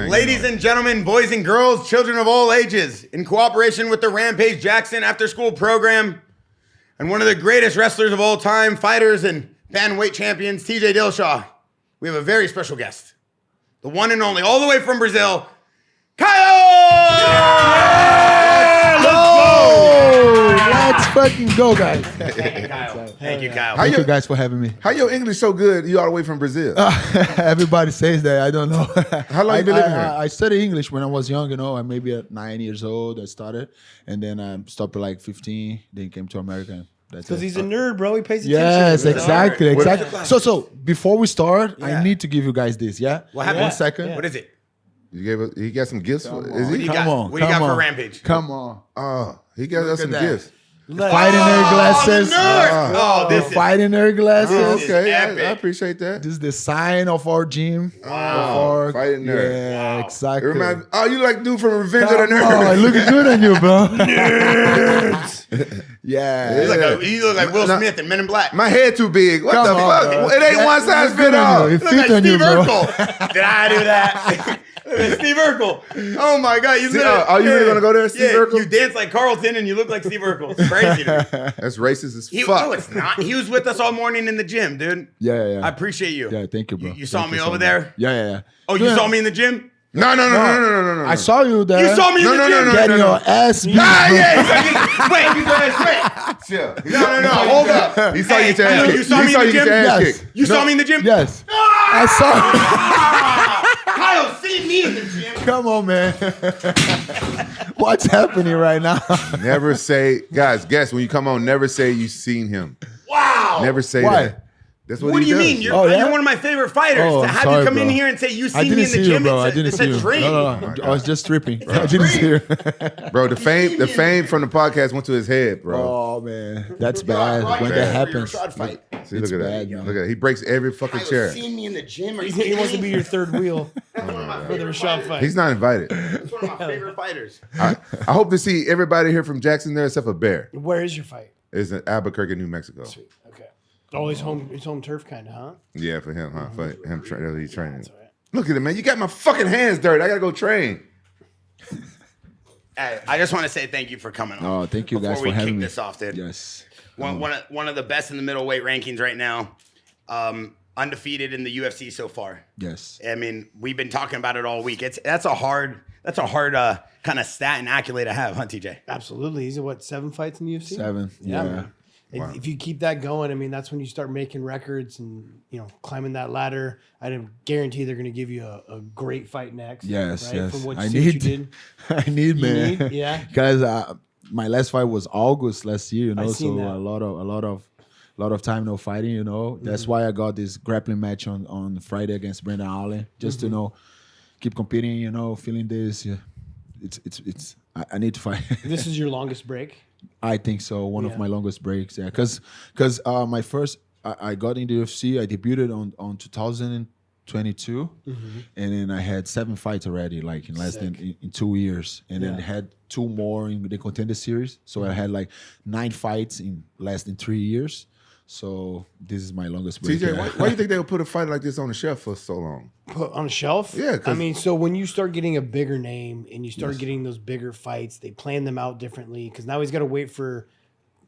Ladies and gentlemen, boys and girls, children of all ages, in cooperation with the Rampage Jaxxon after-school program and one of the greatest wrestlers of all time, fighters and bantamweight champions, TJ Dillashaw, we have a very special guest. The one and only, all the way from Brazil, Let's fucking go, guys. Thank you, Kyle. Thank you guys for having me. How your English so good? You all the way from Brazil? Everybody says that. I don't know. How long you been living here? I studied English when I was young. I'm maybe at 9 years old. I started, and then I stopped at like 15. Then came to America. Because he's a nerd, bro. He pays attention. Yes, exactly. Right. So before we start, I need to give you guys this. Yeah. What happened? 1 second. What is it? He got some gifts. What do you got for Rampage? Come on. Oh, he got us some gifts. Fighting nerd glasses. This is Fighting nerd glasses. Okay, epic. I appreciate that. This is the sign of our gym. Wow. Fighting nerd. Yeah, Wow. exactly. You like dude from Revenge of the Come Nerds. on, looking good on you, bro. Nerds. Yeah. You look like Will Smith in Men in Black. My head too big. What Come the on, fuck? bro. It ain't one size It's fit good on all. you. It You look like fits on you, Steve bro. Urkel. Did I do that? Steve Urkel. Oh my God. You really gonna go there, Steve Urkel? You dance like Carlton and you look like Steve Urkel. It's crazy, dude. That's racist as No, fuck. it's not. He was with us all morning in the gym, dude. Yeah. I appreciate you. Yeah, thank you, bro. You saw Thank me so over much. there? Yeah. Oh, you saw me in the gym? No. I saw you there. You saw me in the gym? Getting your ass beat. Wait. Chill. No. Hold up. He saw you get your ass You kicked. saw me in the gym? Yes. You saw me in the gym? Yes. I saw. Kyle, see me in the gym. Come on, man. What's happening right now? Never say, guys, guess when you come on, never say you seen him. Wow. Never say Why? that. That's What what do he you does. mean? You're one of my favorite fighters. Oh, to I'm have sorry, you come in bro. here and say you I see me didn't in see the you, gym, bro. I didn't it's see a you. dream. No. I was just tripping. I didn't see you. Bro, the fame from the podcast went to his head, bro. Oh man, that's bad when that happens. See, look at bad, that. man. Look at that. He breaks every fucking chair. Seeing me in the gym? He wants to be your third wheel for the shot fight. He's not invited. That's one of my favorite fighters. I hope to see everybody here from Jackson there except for Bear. Where is your fight? It's in Albuquerque, New Mexico. Sweet. Okay. Oh, he's home turf kind of, huh? Yeah, for him, huh? For him, he's training. That's all right. Look at him, man. You got my fucking hands dirty. I gotta go train. Hey, I just want to say thank you for coming on. Oh, thank you guys Before for we having kick me. this off, dude. Yes. One of the best in the middleweight rankings right now. Undefeated in the UFC so far. Yes. I mean, we've been talking about it all week. That's a hard kind of stat and accolade to have, huh, TJ? Absolutely. He's at what, 7 fights in the UFC? 7. Yeah. man. If you keep that going, I mean, that's when you start making records and climbing that ladder. I guarantee they're going to give you a great fight next. Yes. right? Yes. From what I you need. did. I need, man. need? Yeah. Because my last fight was August last year. I seen So that. a lot of time no fighting. That's why I got this grappling match on Friday against Brendan Allen, just to keep competing. Feeling this. Yeah. It's. I need to fight. This is your longest break? I think so. One of my longest breaks. Yeah, because my first I got in the UFC. I debuted on 2022, and then I had 7 fights already, like in less than in 2 years, and then had 2 more in the Contender Series. So I had like 9 fights in less than 3 years. So this is my longest break. TJ, yeah. why do you think they would put a fight like this on the shelf for so long? Put on a shelf? Yeah, I mean, so when you start getting a bigger name and you start getting those bigger fights, they plan them out differently because now he's got to wait for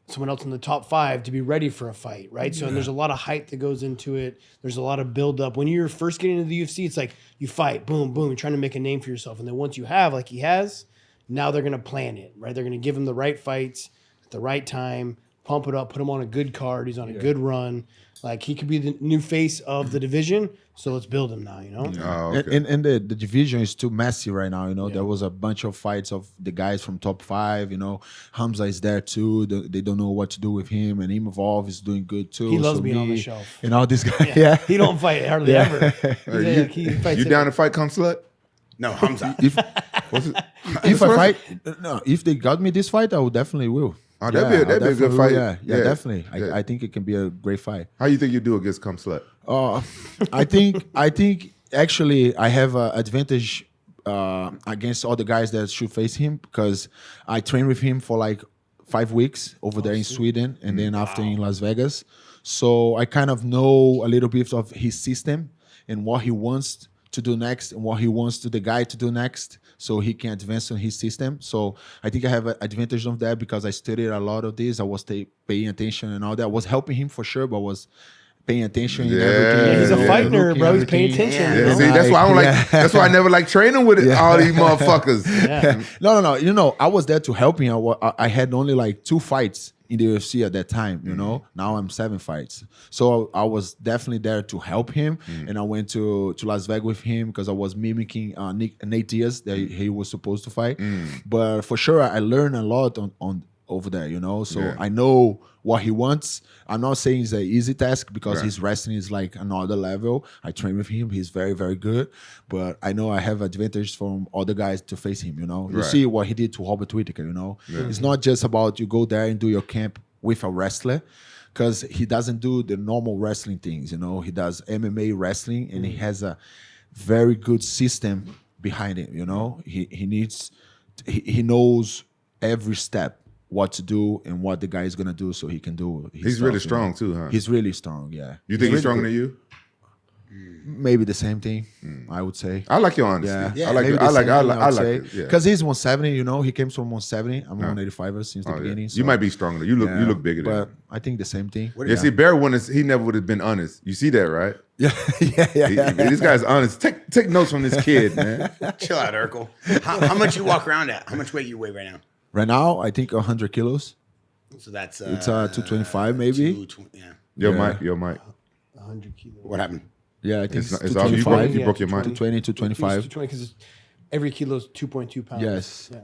someone else in the top 5 to be ready for a fight, right? So and there's a lot of hype that goes into it. There's a lot of buildup. When you're first getting into the UFC, it's like you fight, boom, boom, you're trying to make a name for yourself. And then once you have, like he has, now they're going to plan it, right? They're going to give him the right fights at the right time, pump it up, put him on a good card. He's on a good run. Like he could be the new face of the division. So let's build him now, Oh, okay. And the division is too messy right now. There was a bunch of fights of the guys from top 5. Hamza is there too. They don't know what to do with him, and Evolve is doing good too. He loves So being on the me shelf. And all these guys. Yeah. He don't fight hardly ever. You down to fight, come slut? No, Hamza. If I fight, no, if they got me this fight, I would definitely will. Oh, that'd be a good fight. Yeah, definitely. I think it can be a great fight. How you think you do against come slut? I think actually I have an advantage against all the guys that should face him because I trained with him for like 5 weeks over there in Sweden and then after in Las Vegas. So I kind of know a little bit of his system and what he wants to do next and what he wants the guy to do next so he can advance on his system. So I think I have an advantage of that because I studied a lot of this. I was paying attention and all that. I was helping him for sure, but was paying attention and everything. Yeah, he's a fight nerd, looking, bro. He's paying everything. attention. Yeah, see, that's why I don't like. That's why I never like training with all these motherfuckers. No. You know, I was there to help him. I had only like 2 fights in the UFC at that time, you know. Now I'm 7 fights. So I was definitely there to help him. And I went to Las Vegas with him because I was mimicking Nate Diaz that he was supposed to fight. But for sure, I learned a lot on over there, you know. So I know what he wants. I'm not saying it's an easy task because his wrestling is like another level. I train with him. He's very, very good. But I know I have advantage from other guys to face him, you know. You see what he did to Robert Whittaker, you know. It's not just about you go there and do your camp with a wrestler because he doesn't do the normal wrestling things, you know. He does MMA wrestling and he has a very good system behind it, you know. He knows every step what to do and what the guy is gonna do, so he can do. He's really strong too, huh? He's really strong. Yeah. You think he's stronger than you? Maybe the same thing. I would say. I like your honesty. Yeah. I like it. Yeah. Because he's 170. You know, he came from 170. I'm 185 since the beginning. So, you might be stronger. You look bigger than but him. I think the same thing. See, Bear he never would have been honest. You see that, right? Yeah. This guy's honest. Take notes from this kid, man. Chill out, Urkel. How much you walk around at? How much weight you weigh right now? Right now, I think 100 kilos. So that's It's 225 maybe. 220, yeah. Your mic. 100 kilos. What happened? Yeah, I think it's It's all you 225. broke your mic. 220, 225. 220 because every kilo is 2.2 pounds. Yes. Yeah.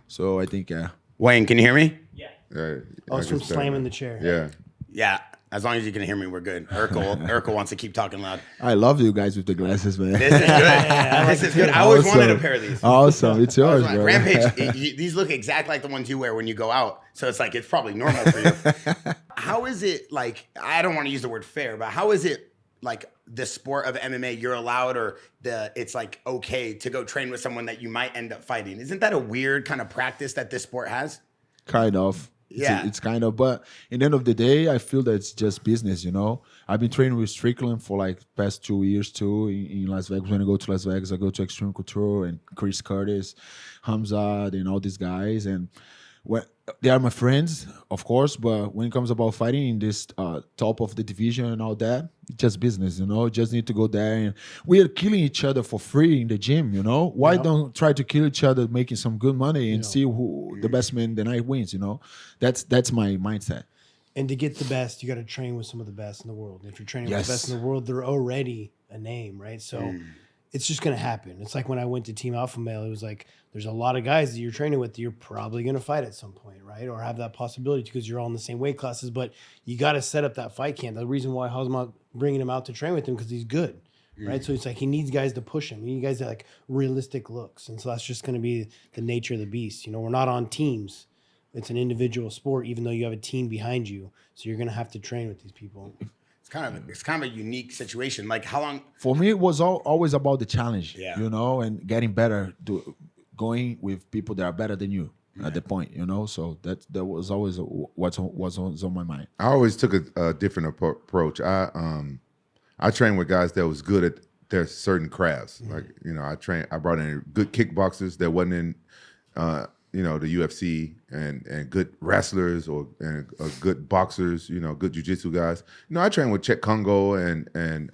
So I think Wayne, can you hear me? Yeah, Oh, it's I from guess that. slamming the chair. Yeah. Yeah. As long as you can hear me, we're good. Urkel wants to keep talking loud. I love you guys with the glasses, man. This is good. This is good. I always wanted a pair of these. Awesome. It's yours, bro. Rampage, these look exactly like the ones you wear when you go out. So it's like, it's probably normal for you. How is it like, I don't want to use the word fair, but how is it like the sport of MMA, you're allowed or it's like okay to go train with someone that you might end up fighting? Isn't that a weird kind of practice that this sport has? Kind of. Yeah. It's kind of, but in the end of the day, I feel that it's just business, you know? I've been training with Strickland for like past 2 years too in Las Vegas. When I go to Las Vegas, I go to Extreme Couture and Chris Curtis, Hamzat, and all these guys. And they are my friends, of course, but when it comes about fighting in this top of the division and all that, it's just business, you know? Just need to go there. And we are killing each other for free in the gym, you know? Why don't try to kill each other making some good money and see who the best man the night wins, you know? That's my mindset. And to get the best, you got to train with some of the best in the world. And if you're training with the best in the world, they're already a name, right? So it's just going to happen. It's like when I went to Team Alpha Male, it was like, there's a lot of guys that you're training with that you're probably going to fight at some point, right? Or have that possibility because you're all in the same weight classes, but you got to set up that fight camp. The reason why Hazmat bringing him out to train with him because he's good, right? So it's like he needs guys to push him. He needs guys that like realistic looks. And so that's just going to be the nature of the beast. You know, we're not on teams. It's an individual sport, even though you have a team behind you. So you're going to have to train with these people. It's kind of a unique situation. Like how long? For me, it was always about the challenge, Yeah. you know, and getting better, going with people that are better than you at the point, you know. So that was always what was on my mind. I always took a different approach. I trained with guys that was good at their certain crafts. Like, you know, I brought in good kickboxers that wasn't in you know, the UFC and good wrestlers or good boxers, you know, good jiu-jitsu guys. You know, I trained with Chet Congo and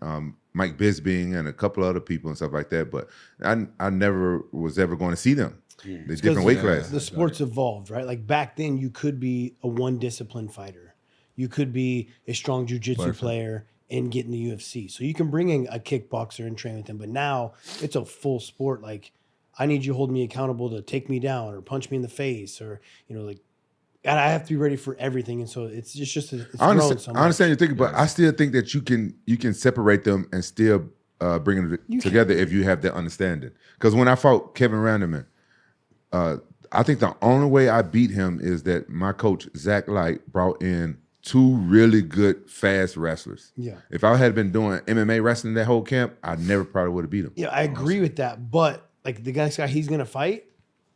Mike Bisbing and a couple other people and stuff like that, but I never was ever going to see them. The different weight classes. The sport's evolved, right? Like back then, you could be a one discipline fighter. You could be a strong jiu-jitsu player and get in the UFC. So you can bring in a kickboxer and train with them. But now it's a full sport. Like, I need you to hold me accountable to take me down or punch me in the face or, you know, like, and I have to be ready for everything. And so it's just it's I grown understand, so I much. understand your thinking, but I still think that you can separate them and still bring them together if you have that understanding. Because when I fought Kevin Randerman, I think the only way I beat him is that my coach, Zach Light, brought in 2 really good, fast wrestlers. Yeah. If I had been doing MMA wrestling that whole camp, I never probably would have beat him. Yeah, I agree with that. But like the next guy he's going to fight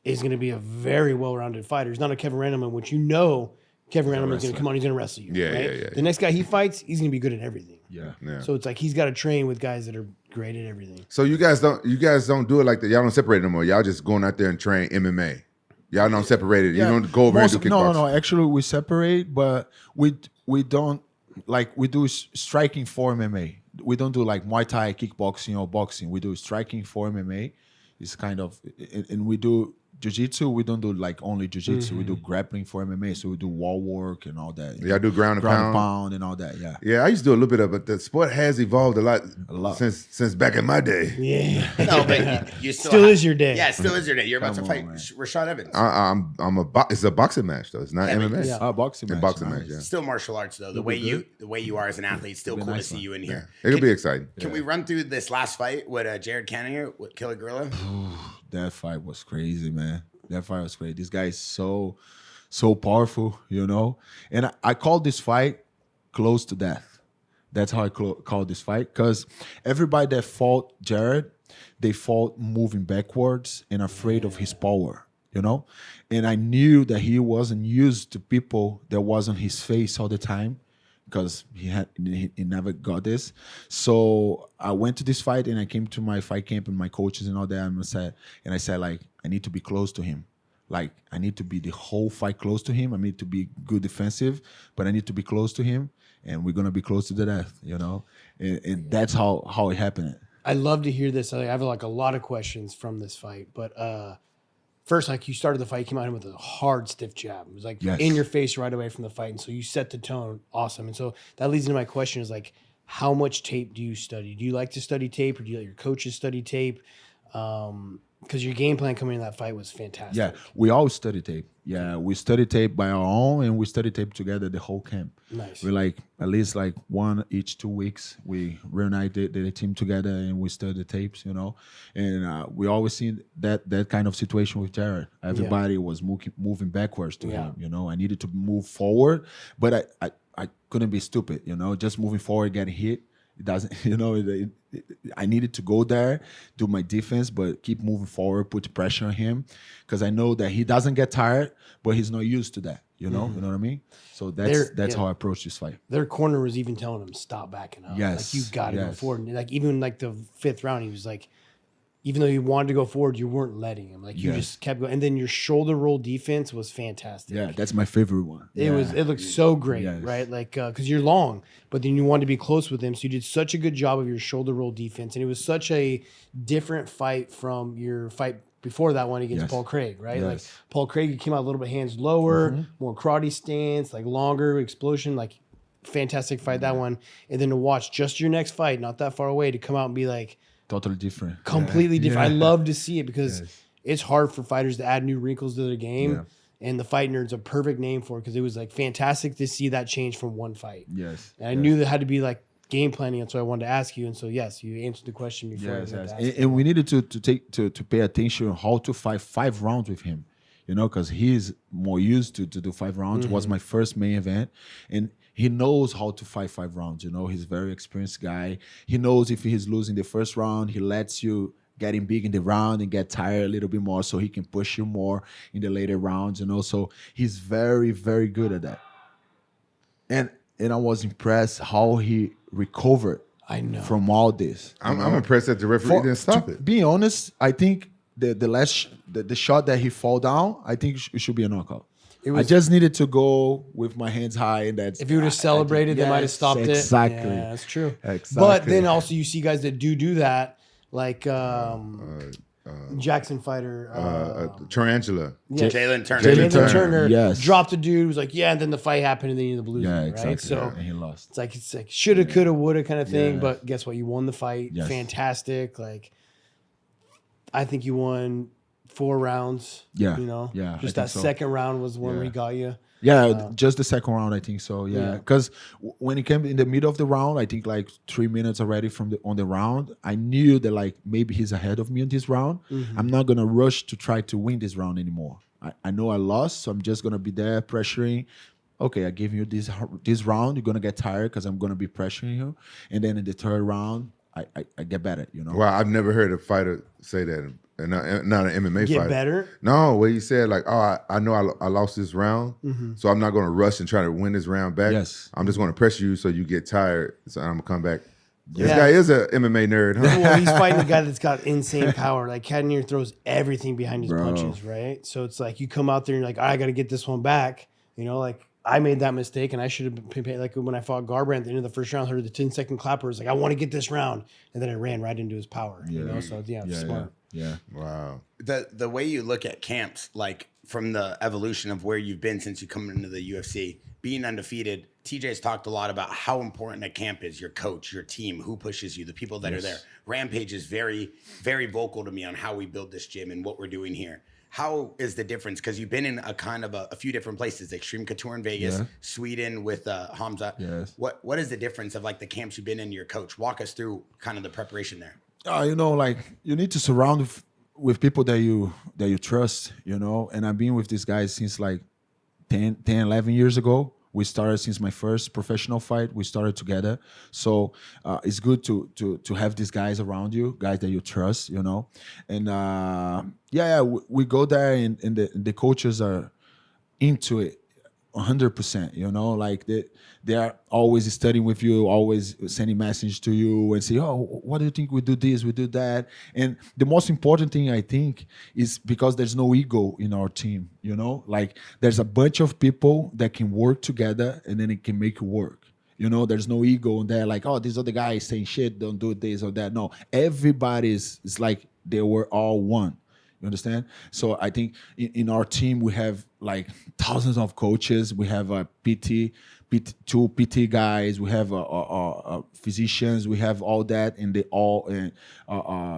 is going to be a very well-rounded fighter. He's not a Kevin Randleman, which you know Kevin Randleman's going to come on, he's going to wrestle you. Yeah, right? yeah. The next guy he fights, he's going to be good at everything. Yeah. Yeah. So it's like he's got to train with guys that are great at everything. So you guys don't do it like that. Y'all don't separate no more. Y'all just going out there and train MMA. Y'all don't separate it. You don't go over and do kickboxing. No. Actually, we separate, but we don't like we do striking for MMA. We don't do like Muay Thai, kickboxing, or boxing. We do striking for MMA. It's kind of, and we do Jiu-Jitsu. We don't do like only Jiu-Jitsu. We do grappling for MMA. So we do wall work and all that. Y'all do ground and pound and all that. Yeah. Yeah, I used to do a little bit of it. The sport has evolved a lot since back in my day. Yeah. No, but you still is your day. Yeah, it still is your day. You're about to fight Rashad Evans. It's a boxing match though. It's not MMA. Yeah. Boxing match. Boxing match. Yeah. Still martial arts though. The way you are as an athlete, still cool to see you in here. It'll be exciting. Can we run through this last fight with Jared Cannonier with Killer Gorilla? That fight was crazy, man. That fight was crazy. This guy is so powerful, you know. And I called this fight close to death. That's how I called this fight, because everybody that fought Jared, they fought moving backwards and afraid of his power, you know. And I knew that he wasn't used to people that was on his face all the time, because he never got this. So I went to this fight and I came to my fight camp and my coaches and all that, and I said like, I need to be close to him. Like, I need to be the whole fight close to him. I need to be good defensive, but I need to be close to him, and we're gonna be close to the death, you know. And that's how it happened. I love to hear this. I have like a lot of questions from this fight, but first, like you started the fight, you came out with a hard, stiff jab. It was like in your face right away from the fight. And so you set the tone. Awesome. And so that leads into my question is like, how much tape do you study? Do you like to study tape, or do you let your coaches study tape? Because your game plan coming in that fight was fantastic. Yeah, we always study tape. Yeah, we study tape by our own, and we study tape together the whole camp. Nice. We like at least like one each 2 weeks. We reunite the team together and we study the tapes, you know. And we always see that kind of situation with Jared. Everybody was moving backwards to him, you know. I needed to move forward, but I couldn't be stupid, you know. Just moving forward, getting hit. It doesn't, you know, I needed to go there, do my defense, but keep moving forward, put pressure on him, because I know that he doesn't get tired, but he's not used to that, you know, you know what I mean? So that's how I approach this fight. Their corner was even telling him, stop backing up. Yes. Like, you got to go forward. And like, even like the 5th round, he was like, even though you wanted to go forward, you weren't letting him. Like, you just kept going. And then your shoulder roll defense was fantastic. Yeah, that's my favorite one. It looked so great, right? Like, because you're long, but then you wanted to be close with him. So you did such a good job of your shoulder roll defense. And it was such a different fight from your fight before that one against Paul Craig, right? Yes. Like, Paul Craig, you came out a little bit hands lower, more karate stance, like longer explosion, like fantastic fight, that one. And then to watch just your next fight, not that far away, to come out and be like, totally different. Completely different. I love to see it, because it's hard for fighters to add new wrinkles to their game. Yeah. And the Fight Nerd's a perfect name for it, because it was like fantastic to see that change from one fight. Yes. And I knew that had to be like game planning, and so I wanted to ask you. And so yes, you answered the question before. Yes. And we needed to pay attention how to fight 5 rounds with him. You know, because he's more used to do 5 rounds. Was my first main event. And he knows how to fight 5 rounds. You know, he's a very experienced guy. He knows if he's losing the first round, he lets you get him big in the round and get tired a little bit more, so he can push you more in the later rounds. You know, so he's very, very good at that. And I was impressed how he recovered. From all this. I'm impressed that the referee didn't stop it. Being honest, I think the shot that he fall down, I think it should be a knockout. I just needed to go with my hands high, and that's. If he would have celebrated, they might have stopped it. Exactly. Yeah, that's true. Exactly. But then also you see guys that do that, like Jaxxon fighter. Tarantula. Jalen Turner. Jalen Turner dropped a dude, was like, and then the fight happened, and then he ended up losing. Yeah, right? exactly. So and he lost. It's like shoulda, coulda, woulda kind of thing. But guess what? You won the fight. Yes. Fantastic. Like, I think you won 4 rounds. Yeah. You know? Yeah. Just that second round was the one where he got you. Yeah, just the second round, I think so. Yeah, because when it came in the middle of the round, I think like 3 minutes already on the round, I knew that like maybe he's ahead of me in this round. I'm not gonna rush to try to win this round anymore. I know I lost, so I'm just gonna be there pressuring. Okay, I gave you this round. You're gonna get tired because I'm gonna be pressuring you, and then in the 3rd round, I get better. You know. Well, I've never heard a fighter say that. And not an MMA Get fighter. better? No, where he said like, oh, I know I lost this round, so I'm not going to rush and try to win this round back. Yes. I'm just going to pressure you so you get tired, so I'm going to come back This guy is a MMA nerd, huh? Well, he's fighting a guy that's got insane power. Like Cannonier throws everything behind his punches, right? So it's like you come out there and you're like, I got to get this one back. You know, like I made that mistake and I should have been like when I fought Garbrandt at the end of the first round, heard the 10-second clapper. It's like, I want to get this round. And then I ran right into his power. You know, so smart. Yeah. Wow. The way you look at camps, like from the evolution of where you've been since you come into the UFC, being undefeated, TJ's talked a lot about how important a camp is, your coach, your team, who pushes you, the people that are there. Rampage is very, very vocal to me on how we build this gym and what we're doing here. How is the difference? Because you've been in a kind of a few different places, Extreme Couture in Vegas, Sweden with Hamza. Yes. What is the difference of like the camps you've been in, your coach? Walk us through kind of the preparation there. You know, like you need to surround with people that you trust, you know. And I've been with these guys since like 10, 11 years ago. We started since my first professional fight. We started together. So it's good to have these guys around you, guys that you trust, you know. And we go there and the coaches are into it 100%, you know, like they are always studying with you, always sending message to you and say, oh, what do you think we do this, we do that? And the most important thing I think is because there's no ego in our team, you know, like there's a bunch of people that can work together and then it can make it work. You know, there's no ego in there like, oh, these other guys saying shit, don't do this or that. No, everybody's, it's like they were all one. You understand? So I think in our team, we have like thousands of coaches. We have a two PT guys. We have physicians. We have all that, and they all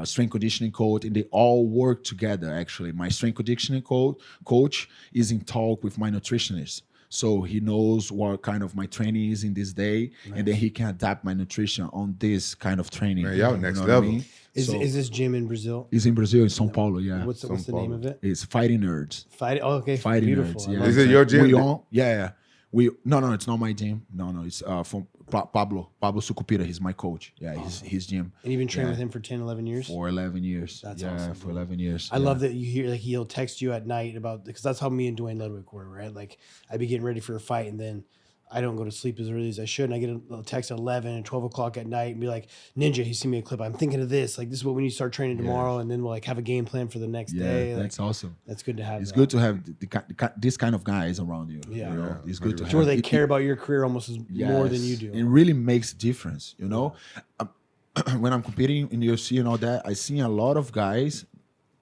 strength conditioning coach, and they all work together. Actually, my strength conditioning coach is in talk with my nutritionist. So he knows what kind of my training is in this day, and then he can adapt my nutrition on this kind of training. Man, y'all next level. I mean? Is this gym in Brazil? It's in Brazil, in São Paulo, yeah. What's the name of it? It's Fighting Nerds. Okay. Fighting Beautiful. Nerds, yeah. Is it your gym? No, it's not my gym. No, it's from Pablo Sucupira. He's my coach. Yeah, his gym. And you've been training with him for 10, 11 years? For 11 years. That's awesome. For 11 years. I love that you hear, like, he'll text you at night about, because that's how me and Dwayne Ludwig were, right? Like, I'd be getting ready for a fight, and then I don't go to sleep as early as I should. And I get a text at 11 and 12 o'clock at night and be like, Ninja, he sent me a clip. I'm thinking of this. Like, this is what we need to start training tomorrow. And then we'll like have a game plan for the next day. Like, that's awesome. That's good to have. It's good to have this kind of guys around you. Yeah. You know? It's good to have. Sure, they care about your career almost more than you do. It really makes a difference, you know? When I'm competing in the UFC and all that, I see a lot of guys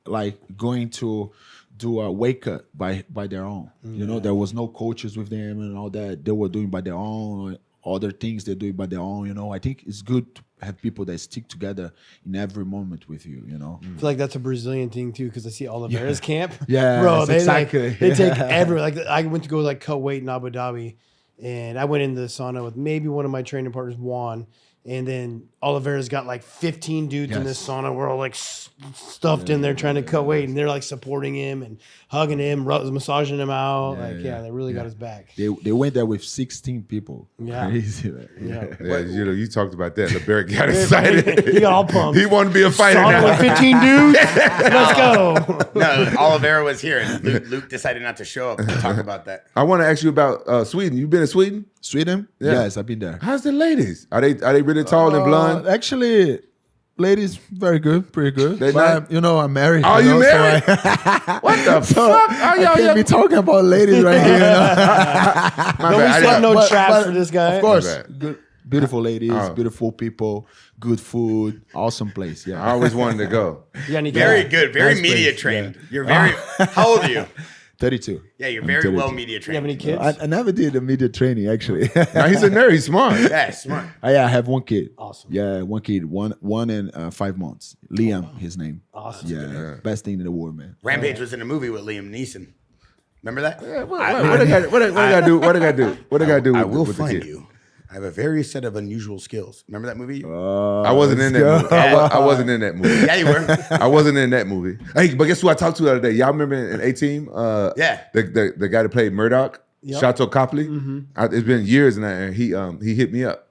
like going to do a wake up by their own. You know, there was no coaches with them and all that. They were doing by their own, other things they do by their own, you know. I think it's good to have people that stick together in every moment with you, you know. I feel like that's a Brazilian thing too, because I see Oliveira's camp. Yeah, bro, they exactly. They take everyone. Like, I went to go like cut weight in Abu Dhabi, and I went into the sauna with maybe one of my training partners, Juan. And then Oliveira's got like 15 dudes in this sauna. We're all like stuffed in there trying to cut weight, and they're like supporting him and hugging him, massaging him out. They really got his back. They went there with 16 people. Yeah. Crazy. You talked about that. LeBeric got excited. He got all pumped. He wanted to be a fighter Sauna now. with 15 dudes. Let's go. No, Oliveira was here, and Luke decided not to show up to talk about that. I want to ask you about Sweden. You been to Sweden? Sweden? Yeah. Yes, I've been there. How's the ladies? Are they really tall and blonde? Actually, ladies, very good, pretty good. They But, you know, I'm married. Are you know, married? So What the fuck? I can't be talking about ladies right here. You know? My We bad. set no But- traps but for this guy. Of course, My bad. good, beautiful ladies, Oh. beautiful people, good food, awesome place. Yeah. I always wanted to go. You got any Very guys? good, very Nice media place, trained. yeah. You're very. How old are you? 32. Yeah, you're I'm very 32. well media You have any trained. kids? I never did a media training actually. Now he's a nerd. He's smart. Yeah, smart. I have one kid. Awesome. Yeah, one kid, one and 5 months. Liam, his name. Awesome. Yeah, best thing in the world, man. Rampage was in a movie with Liam Neeson. Remember that? What I gotta do? What I gotta do? I will with the find kid? you. I have a various set of unusual skills. Remember that movie? I wasn't in that movie. I wasn't in that movie. Yeah, you were. I wasn't in that movie. Hey, but guess who I talked to the other day? Y'all remember in A-Team? Yeah. The guy that played Murdoch, Yep. Chateau Copley. It's been years and he hit me up.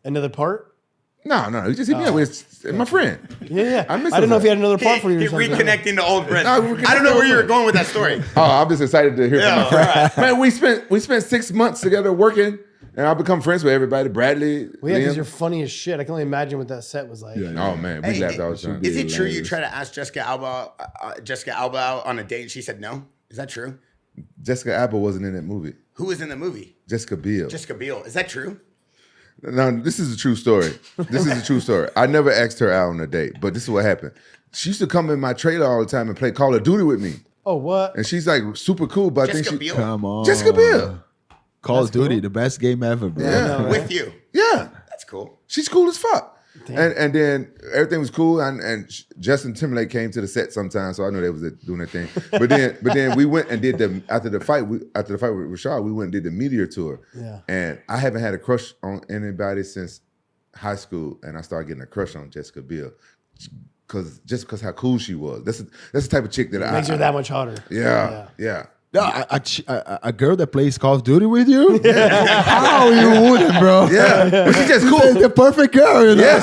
Another part? No, he just hit me up with my friend. Yeah. I I miss didn't know him. if you had another part for you. He or something. reconnecting to old friends. No, we're I don't know where you were reconnecting. going with that story. Oh, I'm just excited to hear from Yeah, my friend. all right. Man, we spent 6 months together working, And I become friends with everybody. Bradley, Well, yeah, because Liam. you're funny as shit. I can only imagine what that set was like. Yeah. Oh man, we Hey, laughed all the time. Is it true you hilarious. tried to ask Jessica Alba out on a date and she said no? Is that true? Jessica Alba wasn't in that movie. Who was in the movie? Jessica Biel. Jessica Biel. Is that true? Now, this is a true story. This is a true story. I never asked her out on a date, but this is what happened. She used to come in my trailer all the time and play Call of Duty with me. Oh, what? And she's like super cool, but I Jessica think she... Biel? Come on. Jessica Biel. Call of Duty, the best game ever, bro. Yeah. With you. Yeah. That's cool. She's cool as fuck. And then everything was cool, and Justin Timberlake came to the set sometimes, so I knew they was doing their thing. But then we went and did after the fight with Rashad, we went and did the Meteor tour. Yeah. And I haven't had a crush on anybody since high school, and I started getting a crush on Jessica Biel because how cool she was. That's the type of chick that Makes her that much hotter. Yeah. No, a girl that plays Call of Duty with you? How you wouldn't, bro? Yeah, but she's just cool. The perfect girl, you know? Yeah,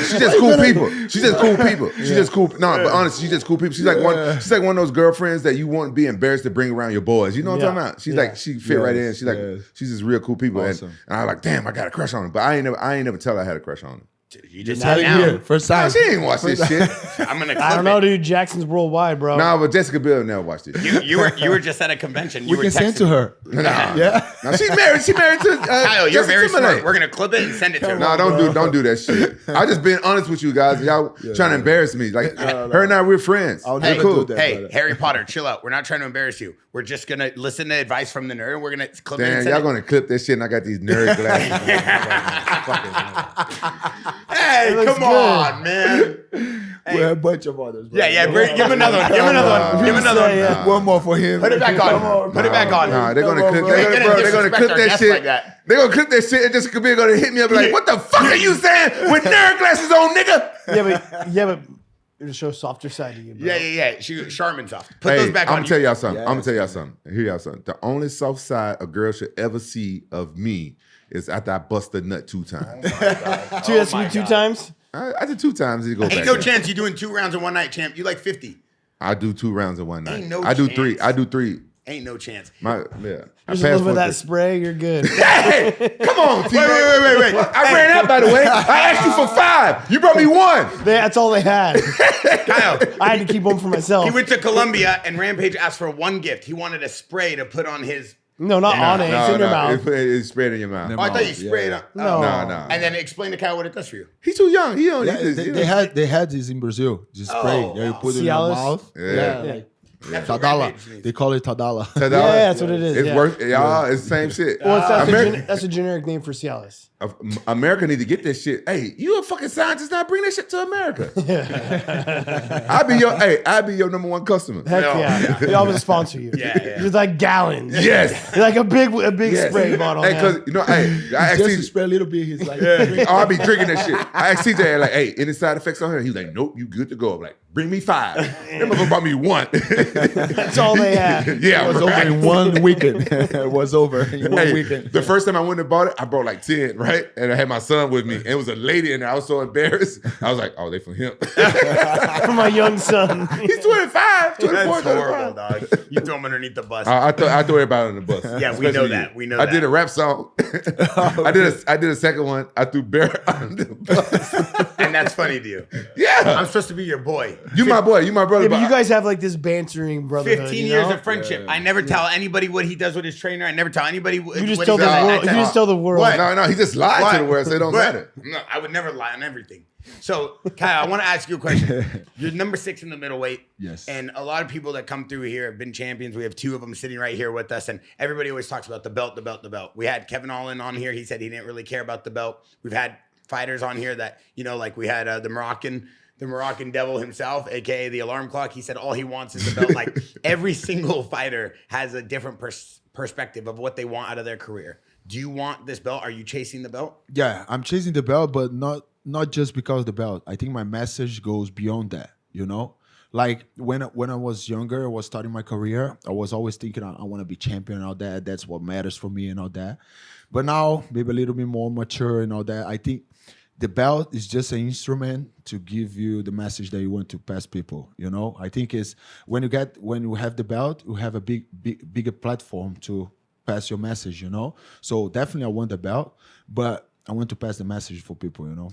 she's just cool people. She's just cool people. She's just cool. No, but honestly, she's just cool people. She's like one of those girlfriends that you won't be embarrassed to bring around your boys. You know what I'm talking about? She's like, she fit right in. She's like, she's just real cool people. Awesome. And I was like, damn, I got a crush on her. But I ain't never tell her I had a crush on her. You just Not said in now. here. First Nah, time. she ain't watch this shit. I'm gonna. Clip I don't know, it. dude. Jackson's worldwide, bro. Nah, but Jessica Biel never watched this. You were just at a convention. You We were can send texting to me. her. Nah, Yeah. Nah, she's married. She married to Kyle, you're Justin very Timberlake. smart. We're gonna clip it and send it to her. No, don't do that shit. I just being honest with you guys. Y'all trying to embarrass me. Like her and I, we're friends. I'll We're never cool. do that. Hey, brother. Harry Potter, chill out. We're not trying to embarrass you. We're just gonna listen to advice from the nerd, and we're gonna clip it. Damn, And y'all send gonna clip this shit, and I got these nerd glasses. Hey, looks come good. on, man. We're a bunch of others, bro. Yeah, give him another one. Give him another one. Give him another one. Yeah. One more for him. Put it back on. Put it back on. Nah, they're gonna clip. bro. They're You're gonna, gonna they're gonna disrespect clip our that guests shit. like that. They're gonna clip that shit and just be gonna hit me up like, "What the fuck are you saying with nerd glasses on, nigga?" Yeah, but it'll show softer side of you, bro. Yeah. Charmin's off. Put Hey, those back I'm on. gonna tell y'all something. Yes. I'm gonna tell y'all something. Hear y'all something. The only soft side a girl should ever see of me is after I bust a nut 2 times. Two, that's me 2 times. I did 2 times. It go back. Ain't no there. chance you doing 2 rounds in one night, champ. You like 50. I do 2 rounds in one night. Ain't no I do chance. 3. I do 3. Ain't no chance. I Just a passed little bit of that for spray, you're good. Hey, come on, T. Wait. I ran out, by the way. I asked you for 5. You brought me 1. That's all they had. Kyle, I had to keep one for myself. he went to Colombia and Rampage asked for 1 gift. He wanted a spray to put on his. No, not on it. It's in your mouth. It's sprayed in your mouth. Oh, I thought you sprayed on. No. No. And then explain to Kyle what it does for you. He's too young. He don't Yeah, need this. they had this in Brazil. Just spray. Oh, Yeah, you wow. put it in your Cialis? mouth. Yeah. Yeah. That's what Tadala. Rampage means. They call it Tadala. $10. Yeah, that's what it is. It's yeah. worth, y'all. It's the same shit. Well, America, that's a generic name for Cialis. America need to get this shit. Hey, you a fucking scientist now? Bring that shit to America. I'll be your number 1 customer. Heck No, yeah. They always sponsor you. Yeah. You're like gallons. Yes. You're like a big Yes. spray bottle. Hey, man. cause I asked Just to CJ, spray a little bit. He's like, I'll be drinking that shit. I asked CJ like, hey, any side effects on here? He's like, nope, you good to go. I'm like, bring me 5. That motherfucker brought me 1. That's all they had. Yeah, it was over in one weekend. It was over in one Hey, weekend. the first time I went and bought it, I brought like 10, right? And I had my son with me. And it was a lady in there. I was so embarrassed. I was like, oh, they from him. For my young son. He's 25, 24, That's 25. horrible, dog. You throw him underneath the bus. I throw everybody on the bus. Yeah, we know especially that. you. We know I that. did a rap song. I did a second one. I threw Bear under the bus. And that's funny to you. Yeah. I'm supposed to be your boy. You my boy. You my brother. Yeah, but you guys have like this bantering brotherhood. 15 you years know? of friendship. I never tell anybody what he does with his trainer. I never tell anybody what You just what tell he the does. world. You just tell the world. What? No, he just lied What? to the world, so it don't What? matter. No, I would never lie on everything. So, Kyle, I want to ask you a question. You're number 6 in the middleweight. Yes. And a lot of people that come through here have been champions. We have 2 of them sitting right here with us. And everybody always talks about the belt, the belt, the belt. We had Kevin Allen on here. He said he didn't really care about the belt. We've had fighters on here that, like we had the Moroccan devil himself, aka the alarm clock. He said all he wants is the belt. Like every single fighter has a different perspective of what they want out of their career. Do you want this belt? Are you chasing the belt? Yeah, I'm chasing the belt, but not just because of the belt. I think my message goes beyond that, Like when I was younger, I was starting my career, I was always thinking I want to be champion and all that. That's what matters for me and all that. But now, maybe a little bit more mature and all that, I think the belt is just an instrument to give you the message that you want to pass people, I think it's when you have the belt, you have a bigger platform to pass your message, you know. So definitely I want the belt, but I want to pass the message for people, you know.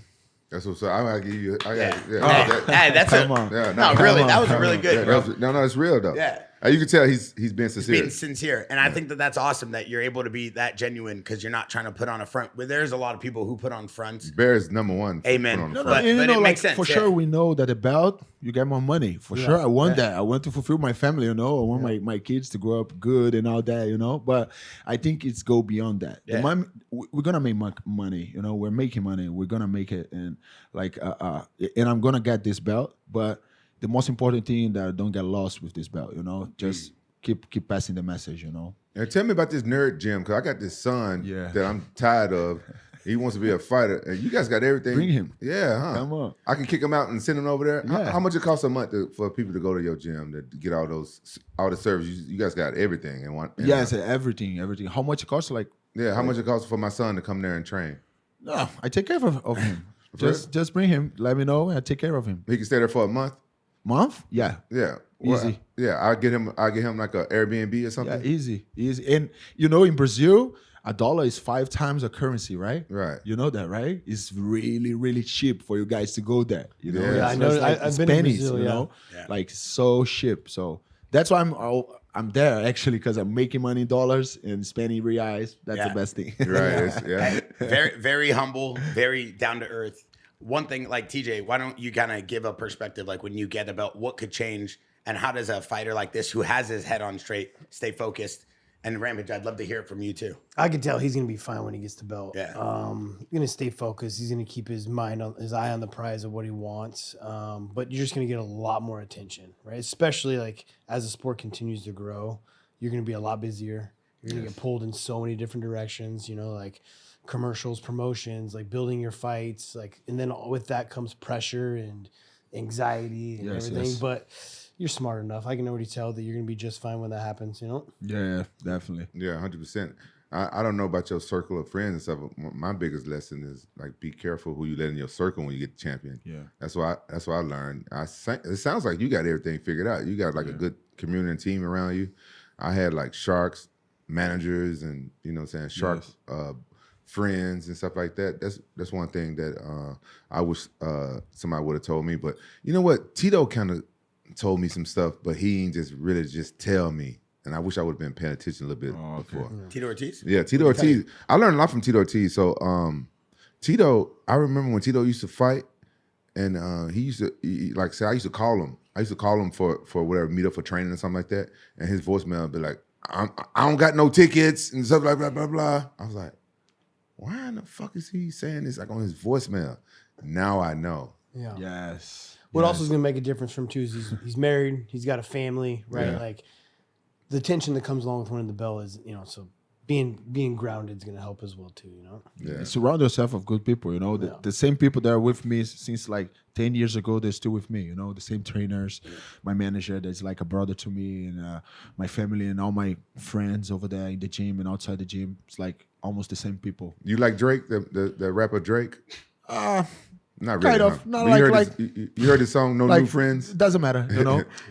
That's what's up. I gotta give you. That's Come on. really, that was really good, bro. No, it's real though. Yeah. You can tell he's being sincere. Being sincere, and I think that's awesome that you're able to be that genuine because you're not trying to put on a front. But there's a lot of people who put on fronts. Bear is number one. Amen. But it like, makes sense for sure, we know that the belt, you get more money. For sure, I want that. I want to fulfill my family, you know. I want my kids to grow up good and all that, you know. But I think it's go beyond that. Yeah. The money, we're gonna make money, you know. We're making money. We're gonna make it, and and I'm gonna get this belt. But the most important thing that I don't get lost with this belt, you know. Just keep passing the message, you know. And tell me about this nerd gym, because I got this son that I'm tired of. He wants to be a fighter, and you guys got everything. Bring him. Yeah, huh? Come on. I can kick him out and send him over there. Yeah. How much it costs a month for people to go to your gym to get all the services? You guys got everything in one. Yes, everything. How much it costs? Like, how much it costs for my son to come there and train? no, I take care of him. just bring him. Let me know, and I take care of him. He can stay there for a month. Month? Yeah. Yeah, Easy. I get him like a Airbnb or something. Yeah, easy. And you know, in Brazil, a dollar is 5 times a currency, right? Right. You know that, right? It's really, really cheap for you guys to go there. You know, Yeah, I know. It's like I've been to pennies, Brazil, you know, like so cheap. So that's why I'm there actually, because I'm making money in dollars and spending reais. That's the best thing. Right. Very, very humble, very down to earth. One thing, like TJ, why don't you kind of give a perspective, like when you get the belt, what could change, and how does a fighter like this who has his head on straight stay focused? And Rampage, I'd love to hear it from you too. I can tell he's going to be fine when he gets the belt. Yeah. He's going to stay focused. He's going to keep his eye on the prize of what he wants. But you're just going to get a lot more attention, right? Especially like as the sport continues to grow, you're going to be a lot busier. You're going to get pulled in so many different directions, you know, like commercials, promotions, like building your fights, like, and then with that comes pressure and anxiety and everything. Yes. But you're smart enough. I can already tell that you're going to be just fine when that happens, you know? Yeah, definitely. Yeah, 100%. I don't know about your circle of friends and stuff. But my biggest lesson is like be careful who you let in your circle when you get the champion. Yeah, that's what I learned. It sounds like you got everything figured out. You got like a good community and team around you. I had like sharks managers and shark friends and stuff like that. That's one thing that I wish somebody would have told me. But you know what? Tito kind of told me some stuff, but he ain't just really just tell me. And I wish I would have been paying attention a little bit before. Tito Ortiz? Yeah, Tito Ortiz. I learned a lot from Tito Ortiz. So Tito, I remember when Tito used to fight, and he used to I used to call him. I used to call him for whatever, meet up for training or something like that. And his voicemail would be like, I don't got no tickets and stuff like blah, blah, blah. I was like, why in the fuck is he saying this like on his voicemail? Now I know. Yeah. Yes. What also is going to make a difference for him too is he's married, he's got a family, right? Yeah. Like the tension that comes along with winning the belt is, so being grounded is going to help as well too, Yeah. Surround yourself with good people, the same people that are with me since like 10 years ago, they're still with me, the same trainers, my manager that's like a brother to me, and my family and all my friends over there in the gym and outside the gym. It's like almost the same people. You like Drake, the rapper Drake? Not really. Kind of. Huh? Not You heard his song, No New Friends? It doesn't matter,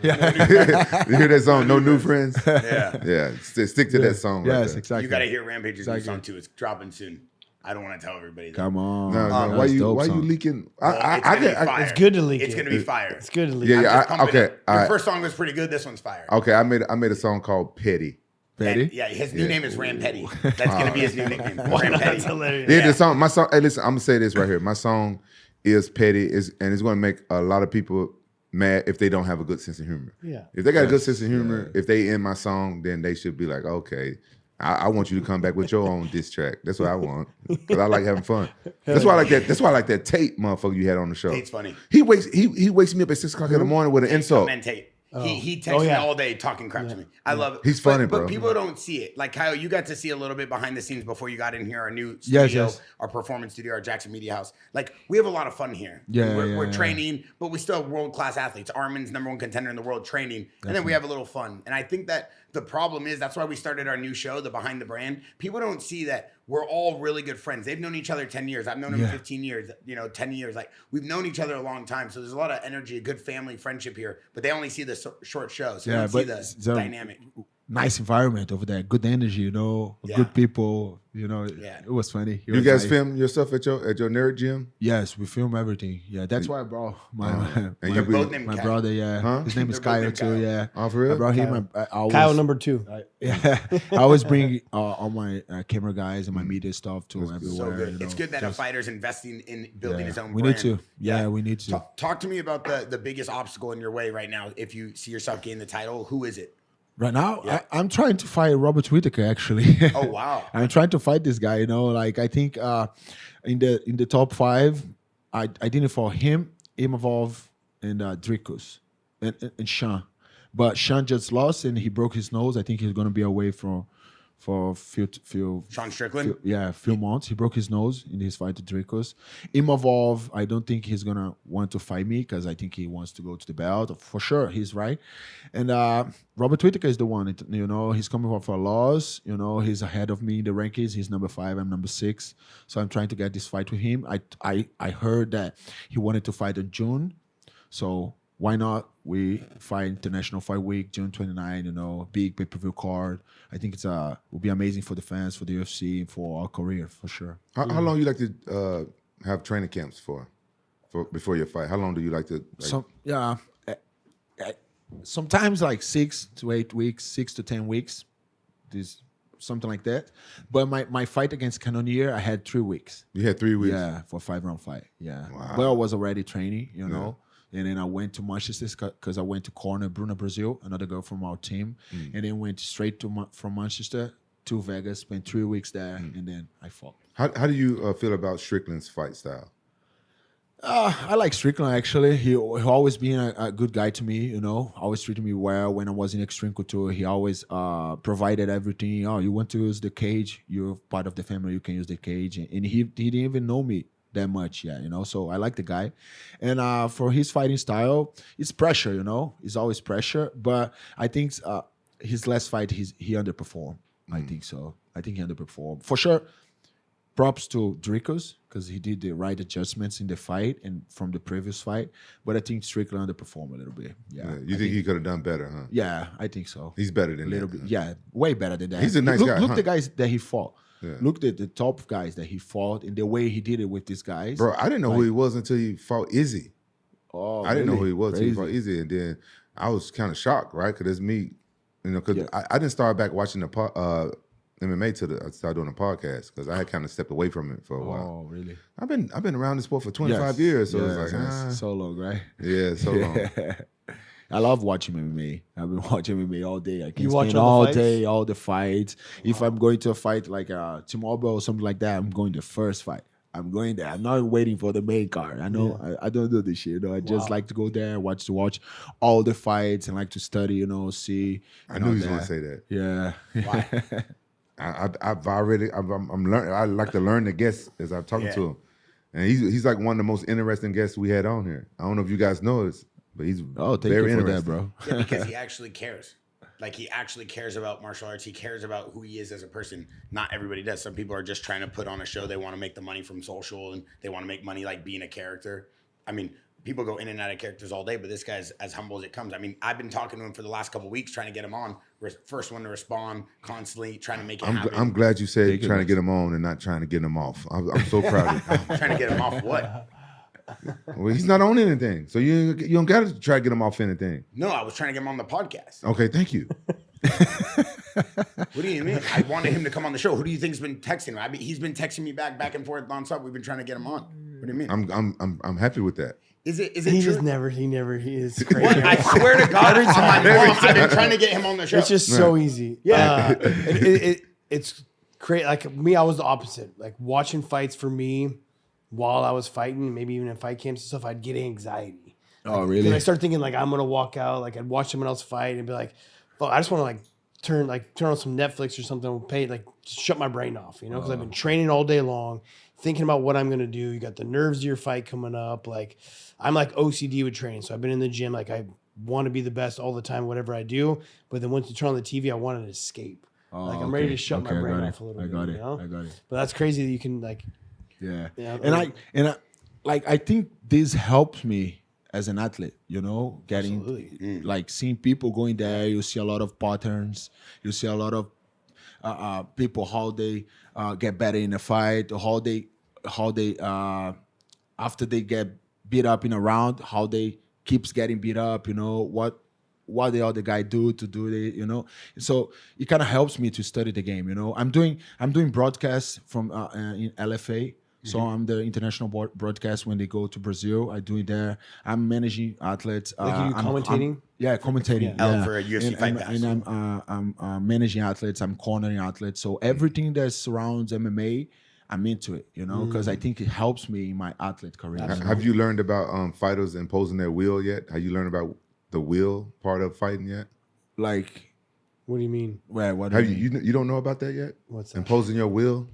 Yeah. You hear that song, No New Friends? Yeah. Yeah. Stick to that song. Right Yes, there. exactly. You got to hear Rampage's new song too. It's dropping soon. I don't want to tell everybody that. Come on. No. Why you leaking? It's good to leak It's going to be fire. It's good to leak Yeah, Okay. all Your right. first song was pretty good. This one's fire. Okay, I made a song called Petty. Petty? And, his new name is Ram Petty. That's going to be his new nickname. Ram Petty. That's hilarious. Yeah, my song. Hey, listen, I'm gonna say this right here. My song is petty, and it's gonna make a lot of people mad if they don't have a good sense of humor. Yeah. If they got a good sense of humor, if they in my song, then they should be like, okay, I want you to come back with your own diss track. That's what I want, because I like having fun. That's why I like that. That's why I like that Tate motherfucker you had on the show. Tate's funny. He wakes me up at 6 o'clock in the morning with an insult. Man, Tate. He texts me all day talking crap to me. I love it. He's funny, but bro. people don't see it. Like Caio, you got to see a little bit behind the scenes before you got in here. Our new studio, our performance studio, our Jaxxon Media House. Like we have a lot of fun here. We're training, but we still have world-class athletes. Armin's #1 contender in the world training, and then we have a little fun. And I think that the problem is that's why we started our new show, the Behind the Brand. People don't see that we're all really good friends. They've known each other 10 years. I've known him 15 years, 10 years. Like we've known each other a long time. So there's a lot of energy, a good family friendship here, but they only see the short shows. So they don't see the dynamic. nice environment over there, good energy, you know, good people, you know. Yeah. It was funny. You guys film yourself at your nerd gym? Yes, we film everything. Yeah, that's why I brought my They're both named my Caio. brother. Yeah, Huh? his name is They're both Caio named too. Caio. Yeah, Oh, for real? I brought him. I always, Kyle number 2. yeah, I always bring all my camera guys and my media stuff to everywhere. So good. You know, It's good that a fighter's investing in building his own we brand. need to. Yeah, we need to. Talk to me about the biggest obstacle in your way right now. If you see yourself gain the title, who is it? Right now, I'm trying to fight Robert Whittaker. Actually. Oh wow! I'm trying to fight this guy. You know, like I think in the top 5, I didn't for him, Imavov, and Dricus, and Sean. But Sean just lost and he broke his nose. I think he's gonna be away for few Sean Strickland? few months. He broke his nose in his fight to Dricus. Imavov, I don't think he's gonna want to fight me because I think he wants to go to the belt. For sure, he's right. And Robert Whittaker is the one, you know, he's coming off a loss. You know, he's ahead of me in the rankings. He's number 5, I'm number 6. So I'm trying to get this fight with him. I heard that he wanted to fight in June. So why not? We fight International Fight Week, June 29, you know, big pay-per-view card. I think it's will be amazing for the fans, for the UFC, and for our career, for sure. How long you like to have training camps for before your fight? How long do you like to? Sometimes like 6 to 8 weeks, 6 to 10 weeks, something like that. But my fight against Cannonier, I had 3 weeks. You had 3 weeks. Yeah, for a 5-round fight. Yeah. Wow. But I was already training, you know. And then I went to Manchester because I went to corner Bruna Brazil, another girl from our team, and then went straight from Manchester to Vegas, spent 3 weeks there, and then I fought. How do you feel about Strickland's fight style? I like Strickland, actually. He always been a good guy to me, you know. Always treated me well when I was in Extreme Couture. He always provided everything. Oh, you want to use the cage? You're part of the family. You can use the cage. And he didn't even know me that much, yeah, you know. So I like the guy. And for his fighting style, it's pressure, you know. It's always pressure. But I think his last fight, he underperformed. I think so. I think he underperformed. For sure, props to Dricus because he did the right adjustments in the fight and from the previous fight. But I think Strickland underperformed a little bit. Yeah. You think he could have done better, huh? Yeah, I think so. He's better than a little that. bit. Yeah, way better than that. He's a nice guy. Look the guys that he fought. Yeah. Look at the top guys that he fought and the way he did it with these guys. Bro, I didn't know who he was until he fought Izzy. Oh, I didn't know who he was until he Crazy. fought Izzy. And then I was kind of shocked, right? Because it's me, you know, because I didn't start back watching the MMA till I started doing a podcast because I had kind of stepped away from it for a while. Oh, really? I've been around this sport for 25 Yes. years, so Yes, it's like, yes. So long, right? yeah, so long. I love watching MMA. I've been watching MMA all day. I can You watch spend all all the day, all the fights. If I'm going to a fight like tomorrow or something like that, I'm going the first fight. I'm going there. I'm not waiting for the main card. I know I don't do this shit. You know, I just like to go there, watch all the fights, and like to study. You know, see. I knew he was going to say that. Yeah. Why? I'm learning. I like to learn the guests as I'm talking to him, and he's like one of the most interesting guests we had on here. I don't know if you guys know this, but he's Thank very you for interesting, that, bro. Yeah, because he actually cares. Like he actually cares about martial arts. He cares about who he is as a person. Not everybody does. Some people are just trying to put on a show. They want to make the money from social and they want to make money like being a character. I mean, people go in and out of characters all day, but this guy's as humble as it comes. I mean, I've been talking to him for the last couple of weeks, trying to get him on. First one to respond, constantly trying to make it happen. I'm glad you said trying to get him on and not trying to get him off. I'm so proud of you. Trying to get him off what? Well, he's not on anything, so you don't got to try to get him off anything. No, I was trying to get him on the podcast. Okay, thank you. What do you mean? I wanted him to come on the show. Who do you think's been texting him? He's been texting me back and forth nonstop. We've been trying to get him on. What do you mean? I'm happy with that. Is it He true? just never, he is crazy. What? I swear to God, on my mom, I've been trying to get him on the show. It's just so easy. Yeah. It's great. Like me, I was the opposite. Like watching fights for me while I was fighting, maybe even in fight camps and stuff, I'd get anxiety. Oh, And really? I start thinking like I'm gonna walk out. Like I'd watch someone else fight and be like, "Well, I just want to turn on some Netflix or something. Pay just shut my brain off, you know, because I've been training all day long, thinking about what I'm gonna do. You got the nerves of your fight coming up. Like I'm like OCD with training, so I've been in the gym. Like I want to be the best all the time, whatever I do. But then once you turn on the TV, I want to escape. Like I'm ready to shut my brain off a little bit. You know? I got it. But that's crazy that you can like. Yeah. Yeah, And I think this helps me as an athlete, you know, getting like seeing people going there. You see a lot of patterns. You see a lot of people, how they get better in a fight, or how they after they get beat up in a round, how they keeps getting beat up, you know, what the other guy do to do it, you know. So it kind of helps me to study the game, you know. I'm doing broadcasts from in LFA. So I'm the international broadcast when they go to Brazil. I do it there. I'm managing athletes. Like you commentating? Commentating. Yeah. For a UFC fight pass. And I'm managing athletes. I'm cornering athletes. So everything that surrounds MMA, I'm into it, you know, because I think it helps me in my athlete career. Have you learned about fighters imposing their will yet? Have you learned about the will part of fighting yet? Like, what do you mean? What? You don't know about that yet? What's that? Imposing your will?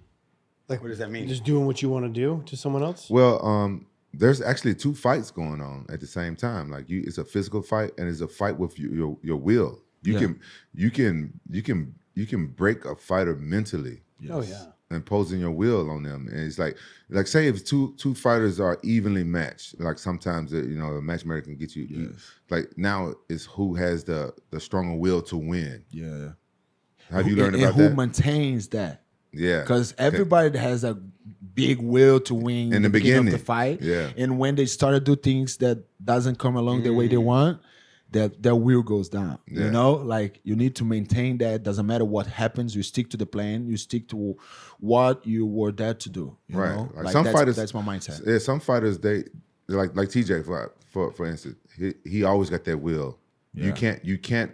Like, what does that mean? Just doing what you want to do to someone else? Well, there's actually 2 fights going on at the same time. Like it's a physical fight and it's a fight with your will. You can break a fighter mentally. Yes. Oh yeah. Imposing your will on them, and it's like say if two fighters are evenly matched, like sometimes a matchmaker can get you. Yes. Like now it's who has the stronger will to win. Yeah. Have you learned and about who that? maintains that? Yeah, because everybody has a big will to win in the beginning of the fight. Yeah, and when they start to do things that doesn't come along the way they want, that their will goes down. Yeah. You know, like you need to maintain that. Doesn't matter what happens, you stick to the plan. You stick to what you were there to do. You know? Like some fighters, that's my mindset. Yeah, some fighters they like TJ for instance. He always got that will. Yeah. You can't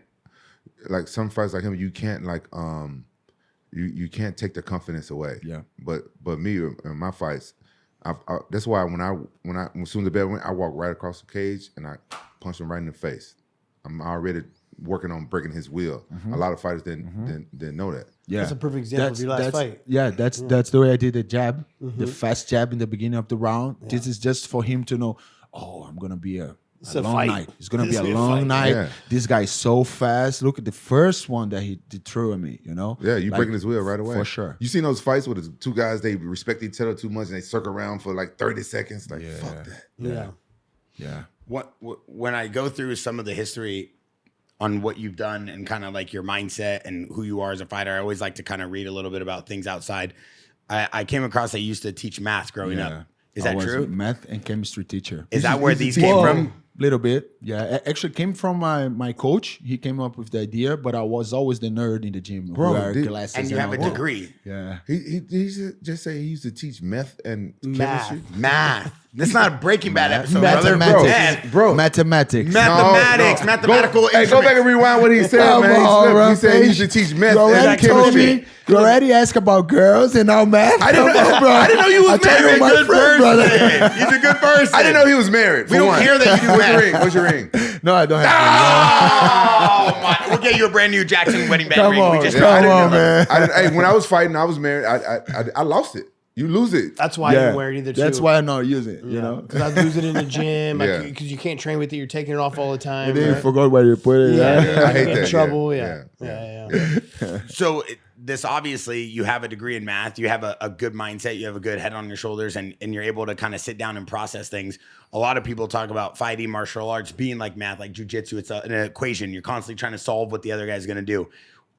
like some fighters like him. You can't like You can't take the confidence away. Yeah. But me in my fights, that's why when soon as the bell went, I walk right across the cage and I punch him right in the face. I'm already working on breaking his will. A lot of fighters didn't know that. Yeah, that's a perfect example of your last fight. Yeah, that's the way I did the jab, the fast jab in the beginning of the round. Yeah. This is just for him to know. Oh, I'm gonna be a long night. It's gonna be a long night. Yeah. This guy is so fast. Look at the first one that he threw at me. You know. Yeah, you breaking his will right away for sure. You seen those fights with the 2 guys? They respect each other too much and they circle around for like 30 seconds. Like fuck that. Yeah. When I go through some of the history on what you've done and kind of like your mindset and who you are as a fighter, I always like to kind of read a little bit about things outside. I came across I used to teach math growing up. Is that true? Math and chemistry teacher. Is that where these came from? Little bit, yeah. It actually came from my coach. He came up with the idea, but I was always the nerd in the gym. Bro, and you have a degree. Yeah. He just say he used to teach math and chemistry. Math. That's not a Breaking Bad episode, Mathematics. Bro. Mathematics. Mathematical Go back and rewind what he said, man. He said he used to teach math and chemistry. You already asked about girls and now math. I didn't know you was married. Good person. He's a good person. I didn't know he was married. We don't care that you do math. What's your ring? No, I don't have Oh my! We'll get you a brand new Jaxxon wedding band Come ring. on, We just come on, man. When I was fighting, I was married. I lost it. You lose it. That's why I don't wear it either. That's why I don't use it. You know, because I lose it in the gym. Because you can't train with it. You're taking it off all the time. And then you forgot where you put it. I hate that. Trouble. Yeah. So this obviously you have a degree in math. You have a good mindset. You have a good head on your shoulders, and you're able to kind of sit down and process things. A lot of people talk about fighting, martial arts being like math, like jujitsu. It's an equation. You're constantly trying to solve what the other guy's going to do.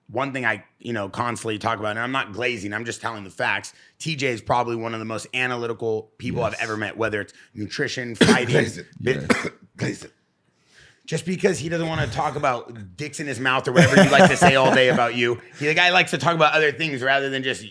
One thing I, constantly talk about, and I'm not glazing, I'm just telling the facts. TJ is probably one of the most analytical people I've ever met, whether it's nutrition, fighting. Glaze it. Just because he doesn't want to talk about dicks in his mouth or whatever you like to say all day about you. The guy likes to talk about other things rather than just,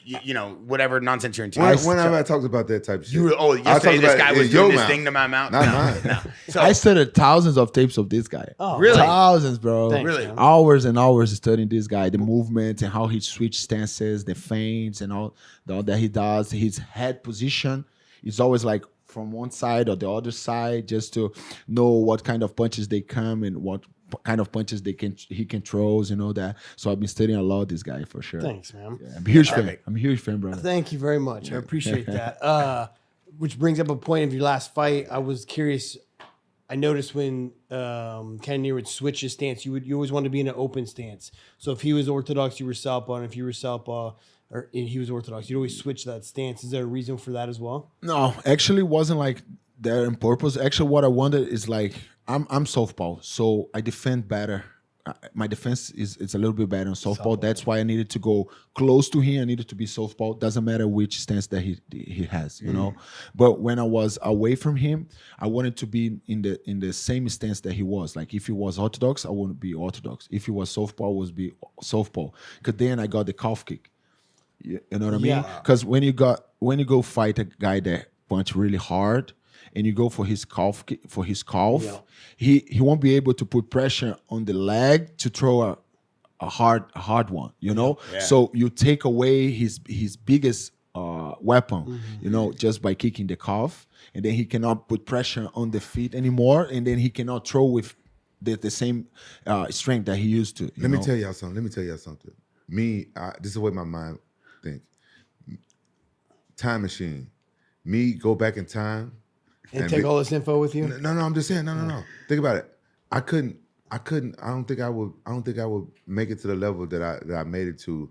whatever nonsense you're into. When have I talked about that type of shit? Yesterday this guy was doing this thing to my mouth. Not mine. No. So, I studied thousands of tapes of this guy. Oh, really? Thousands, bro. Thanks, really? man. Hours and hours studying this guy, the movement and how he switched stances, the feints and all that he does. His head position is always like from one side or the other side, just to know what kind of punches they come and what kind of punches he can throw, that. So I've been studying a lot of this guy for sure. Thanks, man. Yeah, I'm a huge fan. I'm a huge fan, brother. Thank you very much. I appreciate that. Which brings up a point of your last fight. I was curious. I noticed when Cannonier would switch his stance, you always want to be in an open stance. So if he was orthodox, you were southpaw, and if you were southpaw, and he was orthodox, you'd always switch that stance. Is there a reason for that as well? No, actually, it wasn't like they're on purpose. Actually, what I wanted is like I'm southpaw, so I defend better. My defense is a little bit better on southpaw. That's why I needed to go close to him. I needed to be southpaw. Doesn't matter which stance that he has, you know. But when I was away from him, I wanted to be in the same stance that he was. Like if he was orthodox, I wouldn't be orthodox. If he was southpaw, I would be southpaw. Because then I got the calf kick. You know what I mean? Because when you go fight a guy that punch really hard, and you go for his calf, he won't be able to put pressure on the leg to throw a hard one, you know. Yeah. So you take away his biggest weapon, you know, just by kicking the calf, and then he cannot put pressure on the feet anymore, and then he cannot throw with the same strength that he used to. Let me tell y'all something. Me, this is the way my mind think. Time machine. Me go back in time. And take all this info with you? No, I'm just saying, no. Think about it. I don't think I would make it to the level that I made it to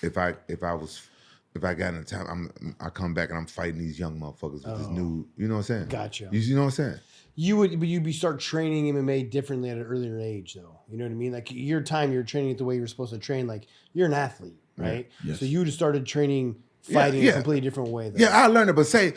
if I got in the time, I come back and I'm fighting these young motherfuckers with this new, you know what I'm saying? Gotcha. You know what I'm saying? You'd start training MMA differently at an earlier age, though. You know what I mean? Like your time, you're training it the way you're supposed to train. Like you're an athlete, right? Yes. So you would have started training fighting in a completely different way. Though. Yeah, I learned it, but say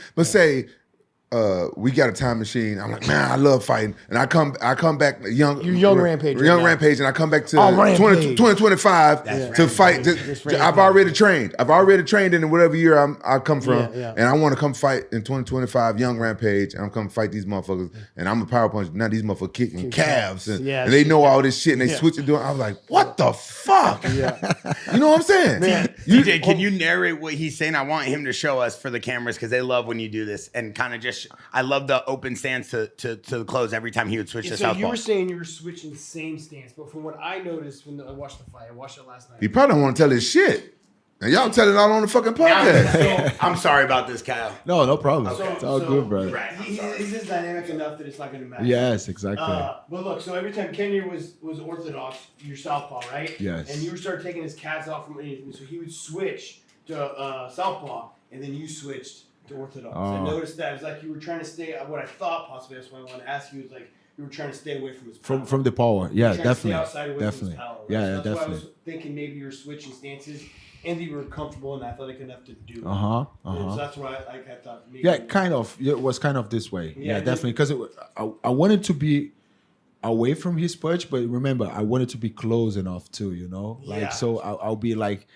we got a time machine. I'm like, man, I love fighting, and I come back young. You're young Rampage. Rampage, and I come back to 2025 to fight. I've already trained. In whatever year I come from, and I want to come fight in 2025, young Rampage, and I'm come fight these motherfuckers, and I'm a power puncher. Now these motherfuckers kicking calves, and they know all this shit, and they switch it doing. I was like, what the fuck? Yeah. You know what I'm saying? Man, DJ, can you narrate what he's saying? I want him to show us for the cameras because they love when you do this and kind of just. I love the open stance to the close every time he would switch to southpaw. So you were saying you were switching the same stance, but from what I noticed when I watched the fight, I watched it last night. He probably don't want to tell his shit. And y'all tell it all on the fucking podcast. I'm sorry about this, Kyle. No problem. Okay. It's all good, bro. Right. He's just dynamic enough that it's not going to matter. Yes, exactly. But look, so every time Cannonier was orthodox, you're southpaw, right? Yes. And you would start taking his calves out from anything. So he would switch to southpaw, and then you switched to orthodox. I noticed that. It was like you were trying to stay, what I thought possibly, that's what I wanted to ask you, is like you were trying to stay away from his power. From the power. Yeah, definitely. Outside away from his power, right? Yeah, so that's definitely. why I was thinking maybe you were switching stances and you were comfortable and athletic enough to do it. So that's why I thought maybe. Yeah, kind of. It was kind of this way. Yeah, definitely. Because I wanted to be away from his punch, but remember, I wanted to be close enough too, you know? Like, so I'll be like,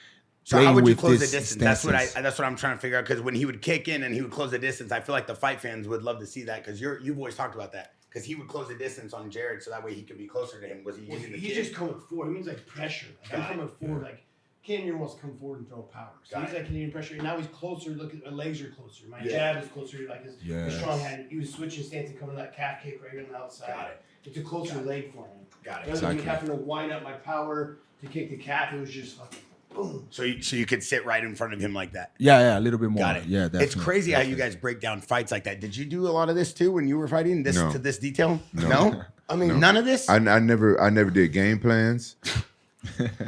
so how would you close the distance? That's what I'm trying to figure out. Because when he would kick in and he would close the distance, I feel like the fight fans would love to see that. Because you've always talked about that. Because he would close the distance on Jared, so that way he could be closer to him. Was he using the kick? He's just coming forward. He means like pressure. Like I'm coming forward. Like Cannonier wants to come forward and throw power. So he's like Canadian pressure. And now he's closer. Look at my legs are closer. My jab is closer. Like his strong hand. He was switching stance and coming to that calf kick right here on the outside. Got it. It's a closer leg for him. Got it. Rather than me having to wind up my power to kick the calf, it was just fucking. Boom. So you could sit right in front of him like that. Yeah, a little bit more. Got it. Yeah, definitely. It's crazy how you guys break down fights like that. Did you do a lot of this too when you were fighting? To this detail? No? I mean, none of this? I never did game plans.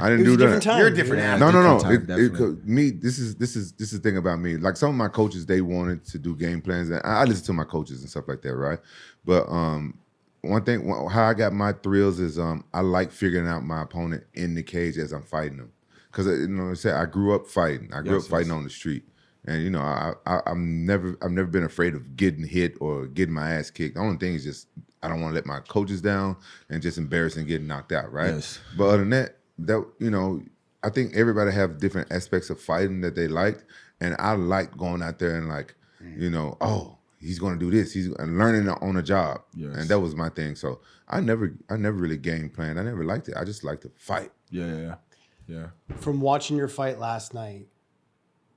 I didn't do that. You're a different athlete. No. Me, this is the thing about me. Like some of my coaches, they wanted to do game plans, and I listen to my coaches and stuff like that, right? But one thing, how I got my thrills is I like figuring out my opponent in the cage as I'm fighting them. Because I grew up fighting. I grew up fighting on the street, and I've never been afraid of getting hit or getting my ass kicked. The only thing is just I don't want to let my coaches down and just embarrassing getting knocked out, right? Yes. But other than that, I think everybody have different aspects of fighting that they liked, and I like going out there and like, he's going to do this. He's learning on a job, and that was my thing. So I never really game planned. I never liked it. I just liked to fight. Yeah. From watching your fight last night,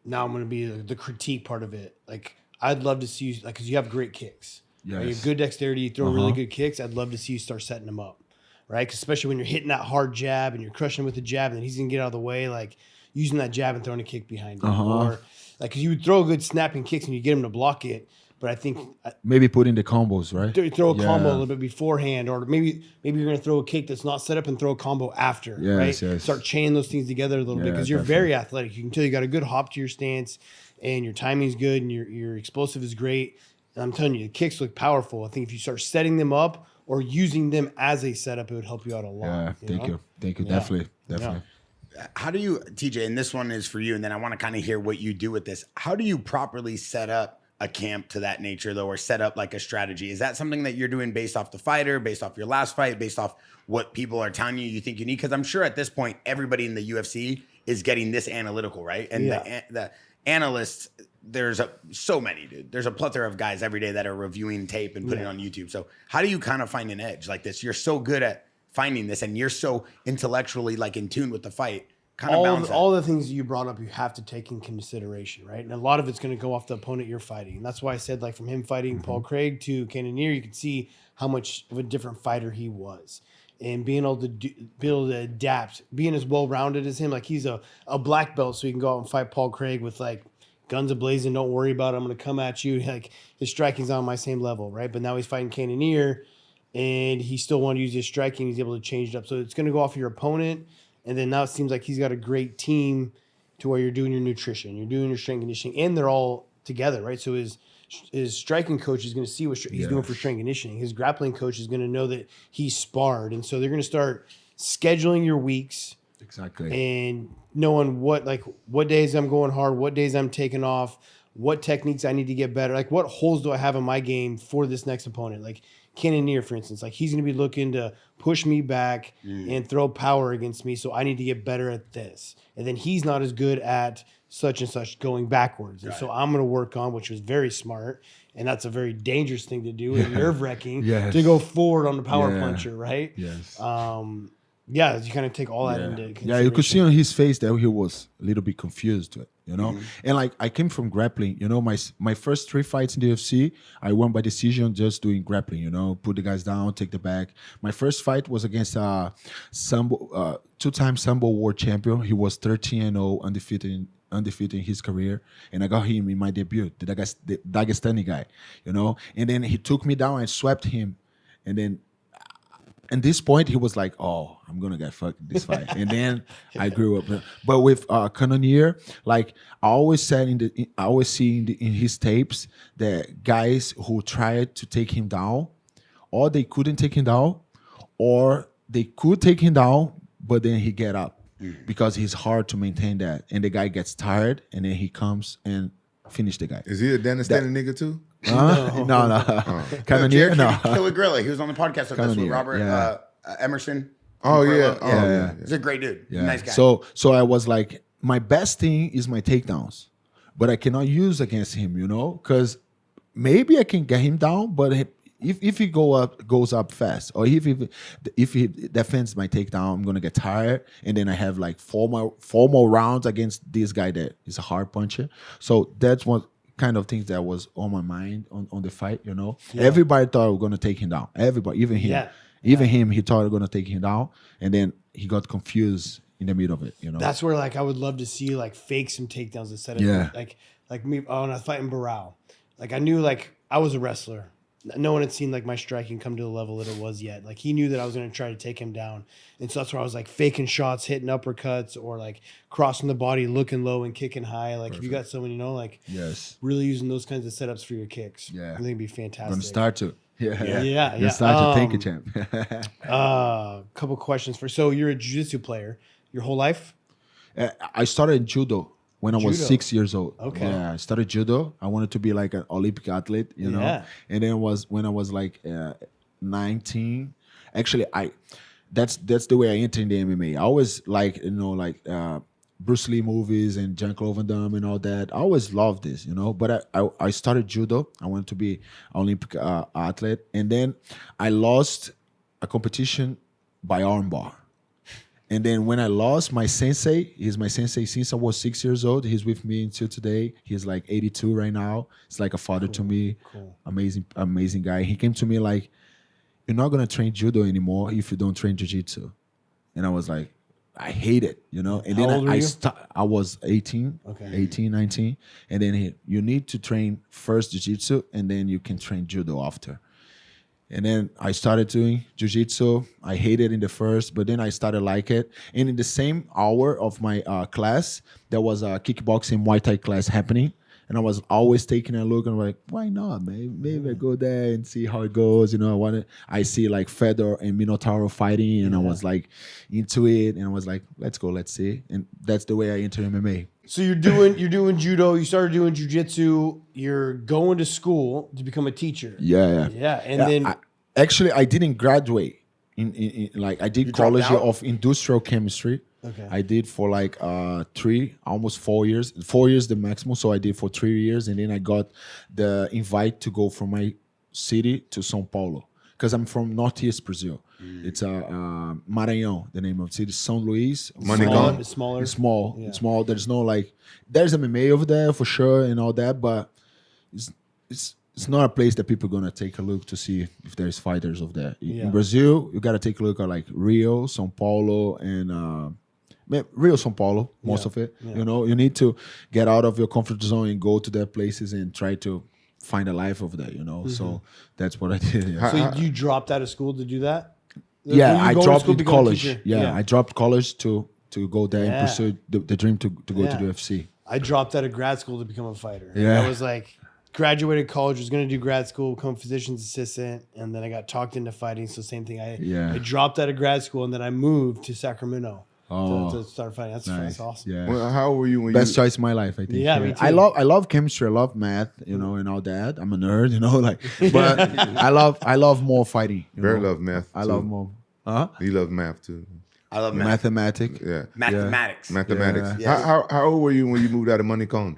now I'm going to be the critique part of it. Like, I'd love to see you, like, because you have great kicks. Yes. Right? You have good dexterity. You throw really good kicks. I'd love to see you start setting them up, right? 'Cause especially when you're hitting that hard jab and you're crushing him with the jab, and then he's going to get out of the way, like using that jab and throwing a kick behind him. Or, like, because you would throw good snapping kicks and you get him to block it. But I think maybe put in the combos, right? Throw a combo a little bit beforehand, or maybe you're going to throw a kick that's not set up and throw a combo after, right? Yes. Start chaining those things together a little bit because you're very athletic. You can tell you got a good hop to your stance, and your timing's good, and your explosive is great. And I'm telling you, the kicks look powerful. I think if you start setting them up or using them as a setup, it would help you out a lot. Yeah, thank you. Definitely. How do you, TJ, and this one is for you, and then I want to kind of hear what you do with this. How do you properly set up a camp to that nature, though, or set up like a strategy? Is that something that you're doing based off the fighter, based off your last fight, based off what people are telling you think you need? Because I'm sure at this point, everybody in the UFC is getting this analytical, right? And the analysts, there's so many, dude. There's a plethora of guys every day that are reviewing tape and putting it on YouTube. So how do you kind of find an edge like this? You're so good at finding this, and you're so intellectually like in tune with the fight. All the things that you brought up, you have to take in consideration, right? And a lot of it's going to go off the opponent you're fighting. And that's why I said, like, from him fighting Paul Craig to Cannonier, you could see how much of a different fighter he was. And being able to adapt, being as well-rounded as him, like he's a black belt, so he can go out and fight Paul Craig with like guns a-blazing, don't worry about it, I'm going to come at you. Like his striking's on my same level, right? But now he's fighting Cannonier, and he still wanted to use his striking. He's able to change it up. So it's going to go off your opponent. And then now it seems like he's got a great team to where you're doing your nutrition, you're doing your strength conditioning, and they're all together, right? So his striking coach is going to see what he's doing for strength conditioning. His grappling coach is going to know that he's sparred. And so they're going to start scheduling your weeks. Exactly. And knowing what days I'm going hard, what days I'm taking off, what techniques I need to get better. Like what holes do I have in my game for this next opponent? Like Cannonier, for instance, like he's going to be looking to push me back and throw power against me. So I need to get better at this. And then he's not as good at such and such going backwards. And so I'm going to work on, which was very smart. And that's a very dangerous thing to do and nerve-wracking to go forward on the power puncher, right? Yes. You kind of take all that into consideration. Yeah, you could see on his face that he was a little bit confused, you know? And like I came from grappling, you know, my first 3 fights in the UFC, I won by decision just doing grappling, you know, put the guys down, take the back. My first fight was against two-time Sambo world champion. He was 13-0, undefeated in his career, and I got him in my debut, the Dagestani guy, you know? And then he took me down and swept him, and then at this point, he was like, "Oh, I'm gonna get fucked in this fight." And then I grew up. But with Cannonier, like I always said I always see in his tapes that guys who tried to take him down, or they couldn't take him down, or they could take him down, but then he get up because he's hard to maintain that, and the guy gets tired, and then he comes and finish the guy. Is he a Dagestani nigga too? No. Cannonier, no. Killer Gorilla. He was on the podcast with us with Robert Emerson. Oh yeah. He's a great dude. Yeah. Nice guy. So I was like, my best thing is my takedowns, but I cannot use against him, you know, because maybe I can get him down, but if he goes up fast, or if he defends my takedown, I'm gonna get tired, and then I have like four more rounds against this guy that is a hard puncher. So that's what kind of things that was on my mind on the fight, you know. Everybody thought we were gonna take him down. Everybody, even him. Even him, he thought we were gonna take him down, and then he got confused in the middle of it, you know. That's where like I would love to see like fake some takedowns instead of like me when I was fighting Borralho. Like I knew like I was a wrestler. No one had seen like my striking come to the level that it was yet. Like he knew that I was going to try to take him down. And so that's where I was like faking shots, hitting uppercuts, or like crossing the body, looking low and kicking high. Like if you got someone, you know, like really using those kinds of setups for your kicks. I think it'd be fantastic. I'm going to start to. Yeah. Start to take a champ. Couple questions so you're a jiu-jitsu player your whole life? I started judo when I was 6 years old. Okay. Yeah, I started judo. I wanted to be like an Olympic athlete, you know. And then when I was like 19. Actually, that's the way I entered in the MMA. I always like, you know, like Bruce Lee movies and Jean-Claude Van Damme and all that. I always loved this, you know. But I started judo. I wanted to be an Olympic athlete, and then I lost a competition by armbar. And then when I lost, my sensei, he's my sensei since I was 6 years old. He's with me until today. He's like 82 right now. He's like a father to me. Cool. Amazing guy. He came to me like, "You're not going to train judo anymore if you don't train jiu-jitsu." And I was like, I hate it, you know. And How then old were you? I was 18, 18, 19. And then you need to train first jiu-jitsu, and then you can train judo after. And then I started doing jiu-jitsu. I hated it in the first, but then I started like it. And in the same hour of my class, there was a kickboxing Muay Thai class happening And I was always taking a look and I'm like, why not, man? Maybe I go there and see how it goes. You know, I see like Fedor and Minotauro fighting, and I was like into it, and I was like, let's go, let's see. And that's the way I entered MMA. So you're doing judo. You started doing jiu-jitsu. You're going to school to become a teacher. Yeah. And then I didn't graduate. In like I did college of industrial chemistry. Okay. I did for like 4 years. 4 years the maximum. So I did for 3 years, and then I got the invite to go from my city to São Paulo because I'm from Northeast Brazil. It's Maranhão, the name of the city. São Luís. It's smaller. It's small. Yeah. It's small. There's no like. There's MMA over there for sure and all that, but it's not a place that people are gonna take a look to see if there's fighters over there. In Brazil, you gotta take a look at like Rio, São Paulo, and Rio, São Paulo, most of it. You know, you need to get out of your comfort zone and go to their places and try to find a life over there. You know, so that's what I did. Yeah. So you dropped out of school to do that? Yeah, I dropped in college. Yeah, I dropped college to go there and pursue the dream to go to the UFC. I dropped out of grad school to become a fighter. Yeah. I was like, graduated college, was going to do grad school, become a physician's assistant, and then I got talked into fighting. So same thing. I dropped out of grad school, and then I moved to Sacramento to start fighting. That's awesome. Yeah. Well, how old were you when Best choice in my life, I think. Yeah, me too. I love chemistry. I love math, you know, and all that. I'm a nerd, you know, like. But I love more fighting. Bear love math. I love more. He loves math too. I love math. Mathematics. Yeah. Mathematics. Mathematics. Yeah. How old were you when you moved out of Manicon?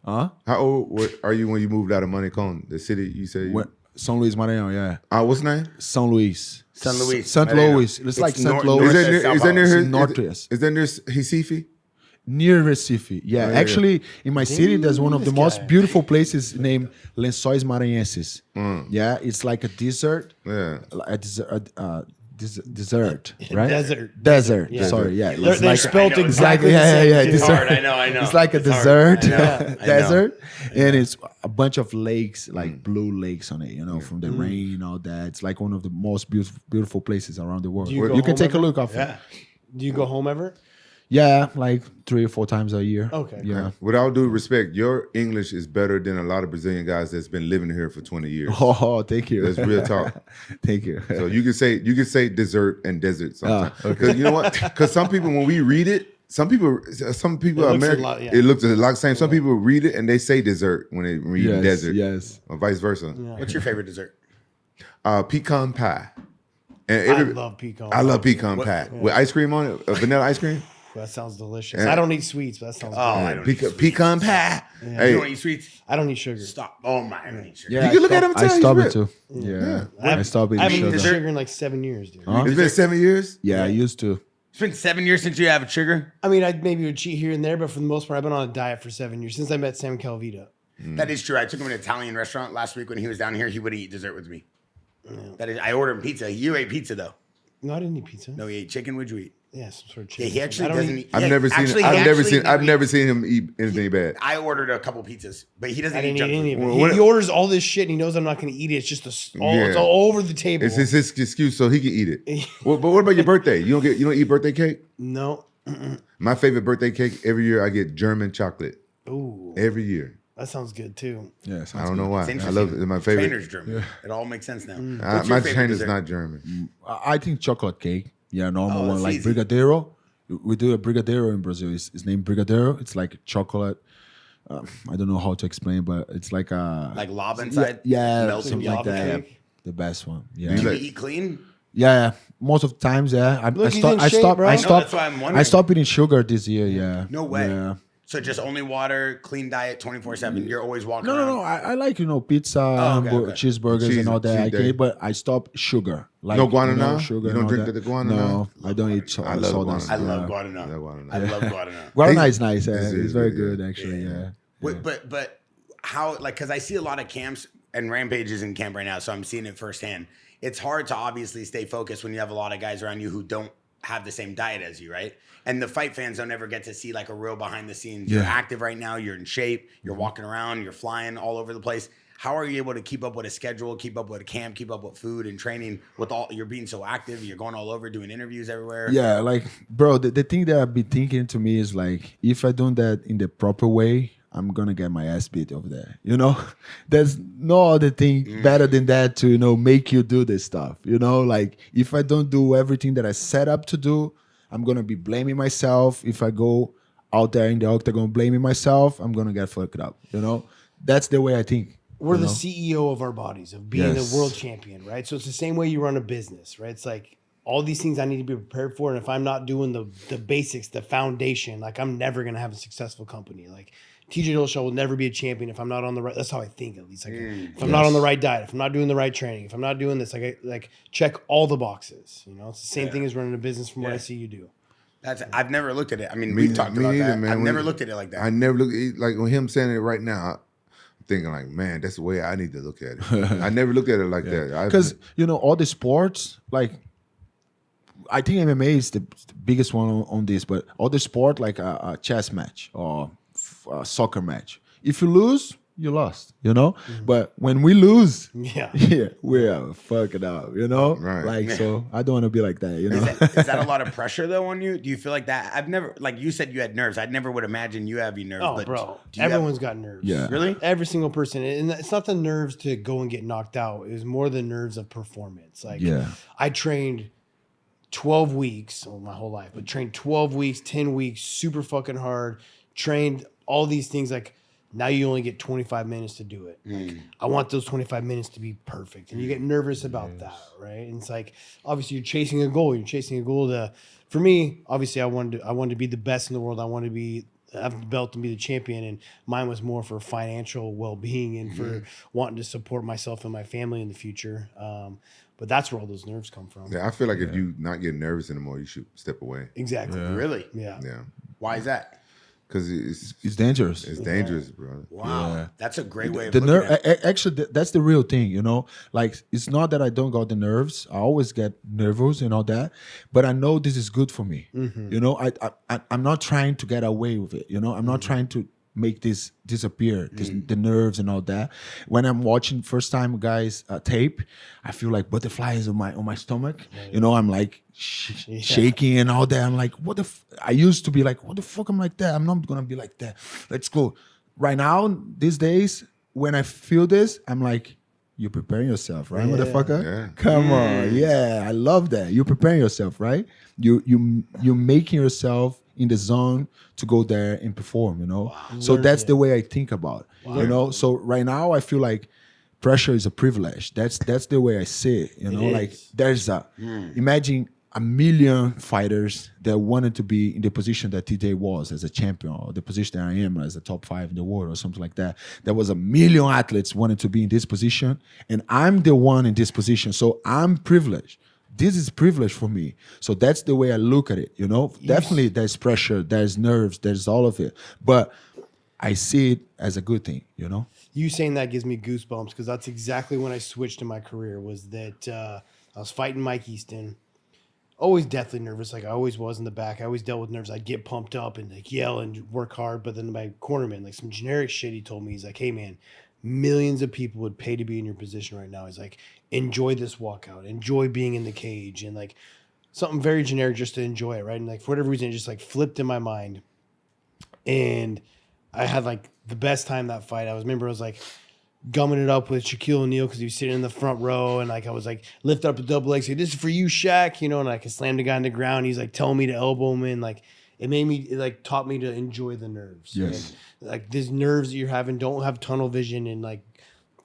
Huh? How old are you when you moved out of Manicon? The city you said. São Luís, Maranhão, yeah. What's the name? São Luís. San Luis. St. Louis. It's like St. Louis. Is that near Northwest. Is that near Recife? Near Recife. Yeah. Actually, in my city, there's one of the most beautiful places named Lençóis Maranhenses. Yeah. It's like a desert. Yeah. A desert, right? Desert. Yeah. Sorry, yeah. They're spelled exactly the yeah, same. yeah. It's hard. I know. It's like a It's desert, hard. I know. desert, and it's a bunch of lakes, like blue lakes on it. You know, from the rain and all that. It's like one of the most beautiful places around the world. You can take a look off. Yeah. Do you go home ever? Yeah, like 3 or 4 times a year. Okay. Yeah. With all due respect, your English is better than a lot of Brazilian guys that's been living here for 20 years. Oh, thank you. That's real talk. Thank you. So you can say dessert and desert sometimes. Because you know what? Because some people when we read it, some people American, it looks a lot the same. Some people read it and they say dessert when they read desert. Yes. Or vice versa. Yeah. What's your favorite dessert? Pecan pie. And I love pecan. I love pecan pie. With ice cream on it, vanilla ice cream. That sounds delicious. I don't eat sweets, but that sounds good. I don't eat sweets. Pecan pie. You Hey, don't eat sweets? I don't eat sugar. Stop. Oh my, I don't eat sugar. Yeah, You can look at him and I tell stopped he's it too. Yeah. I I stopped I haven't eating eaten sugar. sugar in like 7 years, dude. it's been 7 years. Yeah, I used to. It's been 7 years since you have sugar. I mean, I maybe would cheat here and there, but for the most part, I've been on a diet for 7 years since I met Sam Calvita. That is true. I took him to an Italian restaurant last week when he was down here. He would eat dessert with me. That is, I ordered him pizza. You ate pizza though. No, I didn't eat pizza. No, he ate chicken. What'd you eat? Yeah, some sort of Yeah, chicken. he actually I don't doesn't eat. eat. I've yeah, never seen. actually, I've never seen him eat anything bad. I ordered a couple pizzas, but he doesn't I eat didn't junk eat any food. of it. What- He orders all this shit and he knows I'm not going to eat it. It's just it's all over the table. It's his excuse so he can eat it. Well, but what about your birthday? You don't eat birthday cake? No. My favorite birthday cake every year I get German chocolate. Ooh, Every year. that sounds good too. Yeah, I don't know why. It's I interesting. love it. My favorite. Trainer's German. It all makes sense now. What's your My favorite trainer's dessert? not German. I think chocolate cake. Yeah, normal Oh, one that's like easy. brigadeiro. We do a brigadeiro in Brazil. It's named brigadeiro. It's like chocolate. I don't know how to explain, but it's like a Like lob inside? Yeah, Melted something like lava that. cake? The best one. Do Yeah. you Do you like- eat clean? Yeah, most of the times, yeah. Look, he's in shape, bro. I know, that's why I'm wondering. I stopped eating sugar this year. Yeah. No way. Yeah. So just only water, clean diet, 24/7. You're always walking No, around. no, no. I like okay, pizza, okay. cheeseburgers, Cheese- and all that. I cheese day. get, but I stopped sugar. Like No guaraná? sugar. You don't and all drink that. the guaraná? No, I don't eat I love sodas. guaraná. I love Yeah. guaraná. I love guaraná. I love guaraná. Guaraná is nice. It's It's very good, good, actually. Yeah. Wait, but how, like, because I see a lot of camps and Rampages in camp right now, so I'm seeing it firsthand. It's hard to obviously stay focused when you have a lot of guys around you who don't have the same diet as you, right? And the fight fans don't ever get to see like a real behind the scenes. You're Yeah. active right now. You're in shape. You're walking around. You're flying all over the place. How are you able to keep up with a schedule, keep up with a camp, keep up with food and training with all, you're being so active, you're going all over doing interviews everywhere. Yeah, like, bro, the thing that I've been thinking to me is like, if I do that in the proper way, I'm gonna get my ass beat over there. You know, there's no other thing better than that to, you know, make you do this stuff. You know, like if I don't do everything that I set up to do, I'm gonna be blaming myself. If I go out there in the octagon blaming myself, I'm gonna get fucked up. You know, that's the way I think. We're the CEO of our bodies, of being Yes. the world champion, right? So it's the same way you run a business, right? It's like all these things I need to be prepared for. And if I'm not doing the basics, the foundation, like I'm never going to have a successful company. Like TJ Dillashaw will never be a champion if I'm not on the right. That's how I think, at least. Like if I'm not on the right diet, if I'm not doing the right training, if I'm not doing this, like check all the boxes. You know, it's the same thing as running a business from what I see you do. I've never looked at it. I mean, we talked about neither, that. man. I've never looked at it like that. I never look like when him saying it right now. I'm thinking like, man, that's the way I need to look at it. I never looked at it like that. Because, you know, all the sports, like, I think MMA is the biggest one on this, but all the sport, like a chess match or a soccer match, if you lose, you lost, you know? But when we lose, we are fucking up, you know? Right. Like, so I don't want to be like that, you know? Is that a lot of pressure though on you? Do you feel like that? I've never, like you said, you had nerves. I never would imagine you having nerves. Oh, but bro, do you everyone's got nerves. Yeah. Really? Every single person. And it's not the nerves to go and get knocked out. It was more the nerves of performance. Like, I trained 12 weeks, my whole life, but trained 12 weeks, 10 weeks, super fucking hard, trained all these things. Like, now you only get 25 minutes to do it. Like, I want those 25 minutes to be perfect. And you get nervous about that, right? And it's like, obviously you're chasing a goal. You're chasing a goal to, for me, obviously I wanted to be the best in the world. I wanted to have the belt and be the champion. And mine was more for financial well-being and for wanting to support myself and my family in the future. But that's where all those nerves come from. Yeah, I feel like if you not getting nervous anymore, you should step away. Exactly. Really? Yeah. Yeah, Why is that? because it's dangerous. It's dangerous, bro. Wow. Yeah. That's a great way of The looking at it. actually, that's the real thing, you know. Like, it's not that I don't got the nerves. I always get nervous and all that, but I know this is good for me. You know, I'm not trying to get away with it. You know, I'm not trying to make this disappear, the nerves and all that. When I'm watching first time guys tape, I feel like butterflies on my stomach. You know, I'm like shaking and all that. I'm like, what the? I used to be like, what the fuck? I'm like that. I'm not gonna be like that. Let's go. Right now, these days, when I feel this, I'm like, you're preparing yourself, right, motherfucker? Yeah. Come on, yeah, I love that. You're preparing yourself, right? You're making yourself in the zone to go there and perform, you know? Wow. So that's the way I think about it, you know? So right now I feel like pressure is a privilege. That's the way I see it, you know? Like there's imagine 1 million fighters that wanted to be in the position that TJ was as a champion, or the position that I am as a top 5 in the world or something like that. There was 1 million athletes wanted to be in this position, and I'm the one in this position. So I'm privileged. This is privilege for me. So that's the way I look at it, you know? Definitely there's pressure, there's nerves, there's all of it. But I see it as a good thing, you know? You saying that gives me goosebumps because that's exactly when I switched in my career, was that I was fighting Mike Easton. Always deathly nervous, like I always was in the back. I always dealt with nerves. I'd get pumped up and like yell and work hard. But then my cornerman, like some generic shit he told me, he's like, hey man, millions of people would pay to be in your position right now. He's like, enjoy this walkout, enjoy being in the cage, and like something very generic just to enjoy it, right? And like for whatever reason, it just like flipped in my mind. And I had like the best time that fight. I was like gumming it up with Shaquille O'Neal because he was sitting in the front row, and like I was like lift up a double leg, say this is for you, Shaq, you know, and I could slam the guy on the ground. He's like telling me to elbow him in, like it like taught me to enjoy the nerves. Yes. And, like these nerves that you're having, don't have tunnel vision and like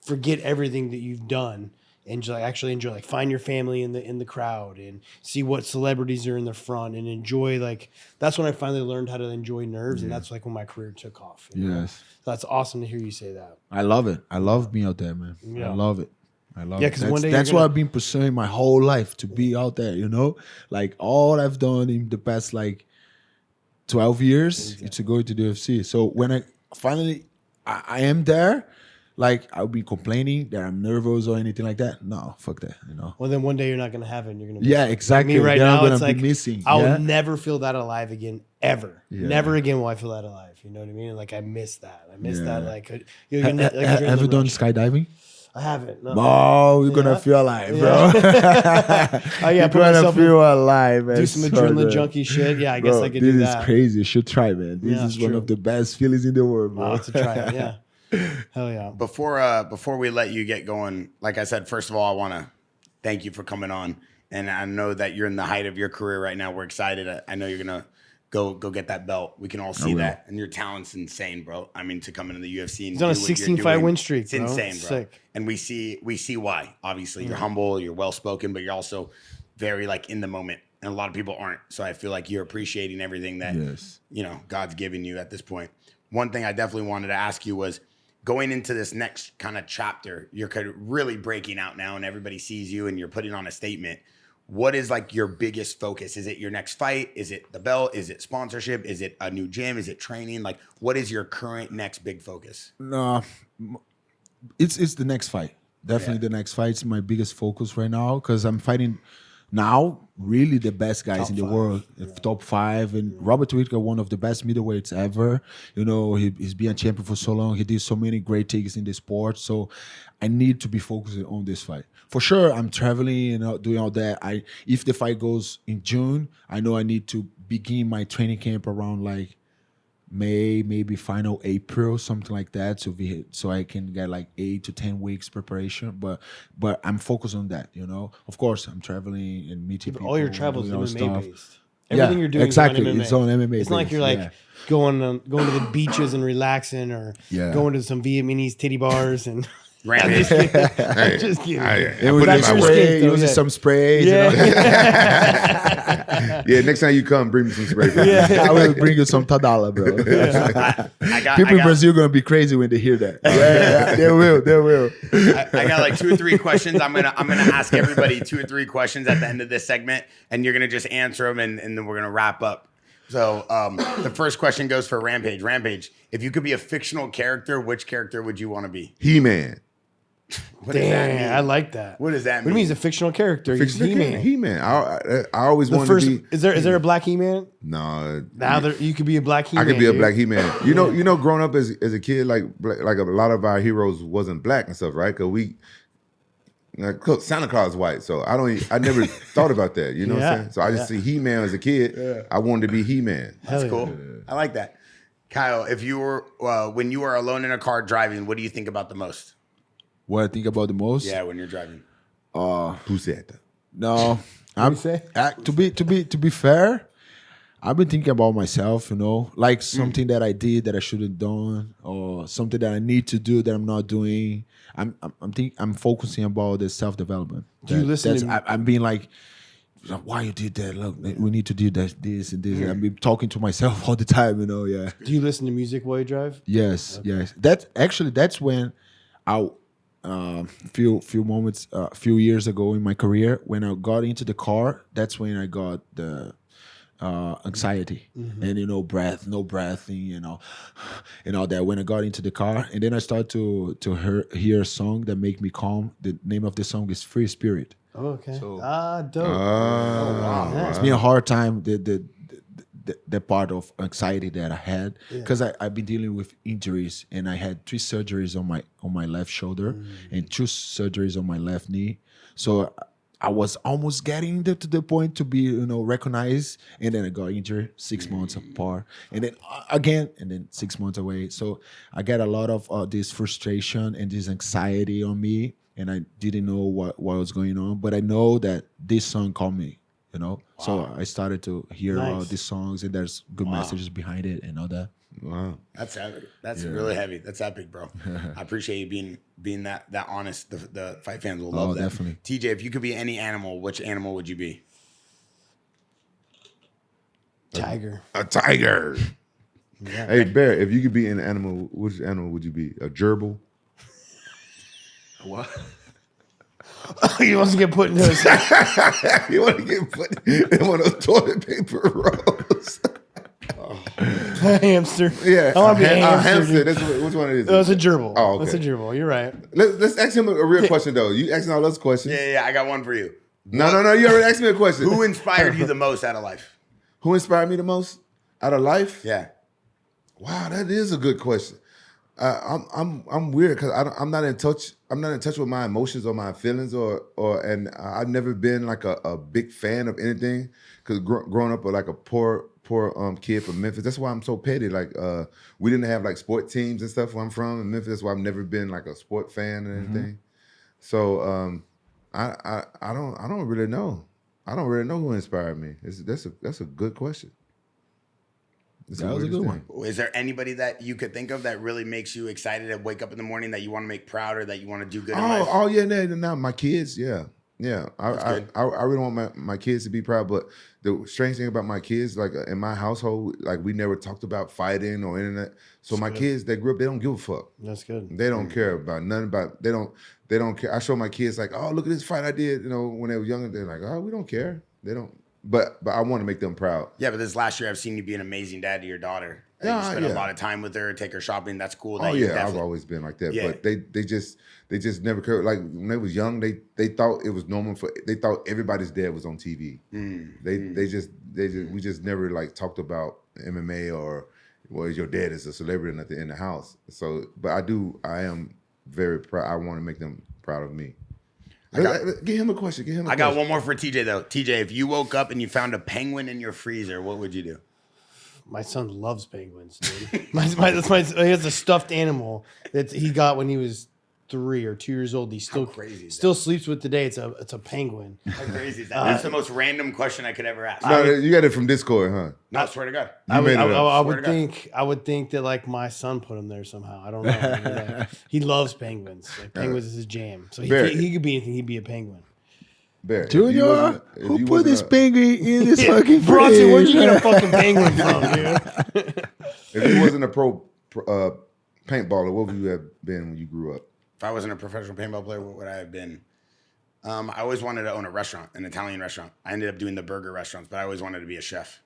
forget everything that you've done and just like actually enjoy, like find your family in the crowd and see what celebrities are in the front and enjoy. Like that's when I finally learned how to enjoy nerves, and that's like when my career took off. You know? Yes. So that's awesome to hear you say that. I love it. I love being out there, man. Yeah. I love it. I love Yeah, it. 'cause one day That's you're what gonna- I've been pursuing my whole life, to be out there, you know? Like all I've done in the past like 12 years is to go to the UFC. So when I finally I am there, like I'll be complaining that I'm nervous or anything like that. No, fuck that, you know? Well, then one day you're not going to have it and you're going to Yeah, exactly. Me right Then I'm now, gonna it's be like missing. I'll Yeah? never feel that alive again, ever. Yeah. Never again will I feel that alive. You know what I mean? And like I miss that. I miss Yeah. that. Like, Have you done skydiving? I haven't. No. Oh, you're gonna feel alive, bro. Oh yeah, You're put gonna myself feel alive, man. do some So adrenaline good. junkie shit. Yeah, I guess Bro, I could do this that. is crazy. You should try, man. This Yeah, is it's one true. of the best feelings in the world, bro. I'll have to try it. Yeah. Hell yeah. Before we let you get going, like I said, first of all, I want to thank you for coming on. And I know that you're in the height of your career right now. We're excited. I know you're gonna go get that belt. We can all see that. And your talent's insane, bro. I mean, to come into the UFC and He's on a do what you're 16-fight doing, win streak, it's bro. insane, It's bro. sick. And we see why. Obviously, you're humble, you're well spoken, but you're also very like in the moment. And a lot of people aren't. So I feel like you're appreciating everything that God's given you at this point. One thing I definitely wanted to ask you was, going into this next kind of chapter, you're kind of really breaking out now and everybody sees you and you're putting on a statement. What is like your biggest focus? Is it your next fight? Is it the belt? Is it sponsorship? Is it a new gym? Is it training? Like, what is your current next big focus? No, it's the next fight. Definitely the next fight is my biggest focus right now because I'm fighting now really the best guys in the world, top 5. And Robert Whittaker, one of the best middleweights ever. You know, he's been a champion for so long. He did so many great things in the sport. So I need to be focusing on this fight. For sure, I'm traveling and doing all that. If the fight goes in June, I know I need to begin my training camp around like May, maybe final April, something like that. So I can get like 8 to 10 weeks preparation. But I'm focused on that, you know. Of course, I'm traveling and meeting people. All your travel is doing all MMA stuff. based. Everything you're doing exactly. is on MMA. It's on MMA. It's not like you're like going to the beaches and relaxing or going to some Vietnamese titty bars and Rampage. Hey, just kidding. It put was it in just my way. spray, Though, using yeah. some sprays. Yeah. You know? Yeah, next time you come, bring me some spray. I will bring you some Tadala, bro. People in Brazil gonna be crazy when they hear that. Yeah, they will. I got like 2 or 3 questions. I'm gonna ask everybody 2 or 3 questions at the end of this segment, and you're gonna just answer them, and then we're gonna wrap up. So the first question goes for Rampage. Rampage, if you could be a fictional character, which character would you want to be? He-Man. What does that mean? Damn, I like that. What does that What do you mean? mean he's a fictional character? He's He-Man. He-Man. I always The wanted first to be. is there a black He-Man? No. Now you could be a black He-Man. I could be a dude. black He-Man. You know, growing up as a kid, like a lot of our heroes wasn't black and stuff, right? Because Santa Claus is white, so I never thought about that. You know what I'm saying? So I just see He-Man as a kid. I wanted to be He-Man. That's cool. I like that. Kyle, if you were when you are alone in a car driving, what do you think about the most? What I think about the most? Yeah, when you're driving. Who said that? No, to be fair, I've been thinking about myself, you know, like something that I did that I should have done, or something that I need to do that I'm not doing. I'm focusing about the self-development. Do you listen to I'm being like, why you did that? Look, we need to do that, this and this. And I've been talking to myself all the time, you know. Yeah. Do you listen to music while you drive? Yes, yes. That's when I few moments a few years ago in my career, when I got into the car, that's when I got the anxiety and no breathing, you know, and all that. When I got into the car, and then I started to hear a song that make me calm. The name of the song is Free Spirit. Oh, okay. So- Dope. Wow. It's been a hard time, the part of anxiety that I had, because I've been dealing with injuries, and I had 3 surgeries on my left shoulder and 2 surgeries on my left knee. So I was almost getting to the point to be, recognized, and then I got injured 6 months apart, and then again, and then 6 months away. So I got a lot of this frustration and this anxiety on me, and I didn't know what was going on. But I know that this song called me, Wow. So I started to hear about these songs, and there's good messages behind it and all that. Wow. That's heavy. That's really heavy. That's epic, bro. I appreciate you being that honest. The fight fans will love that. Definitely. TJ, if you could be any animal, which animal would you be? Tiger. A tiger. Hey, Bear, if you could be an animal, which animal would you be? A gerbil? What? He wants to get put into his You want to get put in one of those toilet paper rolls? hamster. Yeah. I want to be a hamster. hamster. dude. Which one it is? Oh, it's a gerbil. Oh, okay. That's a gerbil. You're right. Let's ask him a real question, though. You asking all those questions? Yeah. I got one for you. No. You already asked me a question. Who inspired you the most out of life? Who inspired me the most out of life? Yeah. Wow, that is a good question. I'm weird because I'm not in touch. I'm not in touch with my emotions or my feelings and I've never been like a big fan of anything because growing up with like a poor kid from Memphis. That's why I'm so petty. Like we didn't have like sport teams and stuff where I'm from in Memphis. That's why I've never been like a sport fan or anything. So I don't really know. I don't really know who inspired me. That's a good question. That was a good one. Is there anybody that you could think of that really makes you excited to wake up in the morning that you want to make proud or that you want to do good in life? Oh yeah, no, my kids, yeah. I really want my kids to be proud, but the strange thing about my kids, like in my household, like we never talked about fighting or internet. So my kids, they grew up, they don't give a fuck. That's good. They don't care about nothing about. They don't care. I show my kids like, oh, look at this fight I did. You know, when they were younger, they're like, oh, we don't care. They don't. But I want to make them proud. Yeah, but this last year I've seen you be an amazing dad to your daughter. You spend a lot of time with her, take her shopping. That's cool. I've always been like that. Yeah. But they just never cared. Like when they was young, they thought it was normal they thought everybody's dad was on TV. We just never like talked about MMA or your dad is a celebrity in the house. So, but I am very proud. I want to make them proud of me. Give him a question. I got one more for TJ though. TJ, if you woke up and you found a penguin in your freezer, what would you do? My son loves penguins, dude. He has a stuffed animal that he got when he was 3 or 2 years old. He still sleeps with today. It's a penguin. How crazy is that? That's the most random question I could ever ask. No, you got it from Discord, huh? No, I swear to God. I would think that like my son put him there somehow. I don't know. He loves penguins. Like penguins is his jam. So he could be anything. He'd be a penguin. Bear, Junior, who put this penguin in this fucking fridge? Bronson, where'd you get a fucking penguin from, dude? If you wasn't a pro paintballer, what would you have been when you grew up? If I wasn't a professional paintball player, what would I have been? I always wanted to own a restaurant, an Italian restaurant. I ended up doing the burger restaurants, but I always wanted to be a chef.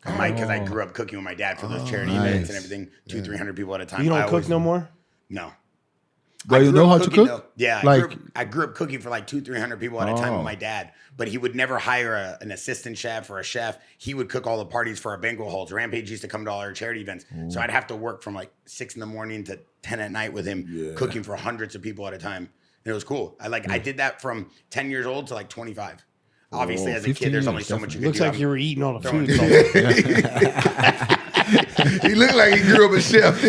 Because I grew up cooking with my dad for those charity events and everything, 200-300 people at a time. You don't cook no more? No. But you know how to cook? Though. Yeah, I grew up cooking for like 200-300 people at a time with my dad. But he would never hire an assistant chef or a chef. He would cook all the parties for our banquet halls. Rampage used to come to all our charity events. So I'd have to work from like 6 in the morning to 10 at night with him, cooking for hundreds of people at a time. And it was cool. I did that from 10 years old to like 25. Obviously, as a kid, there's only so much you can do. Looks like you were eating all the food. He looked like he grew up a chef.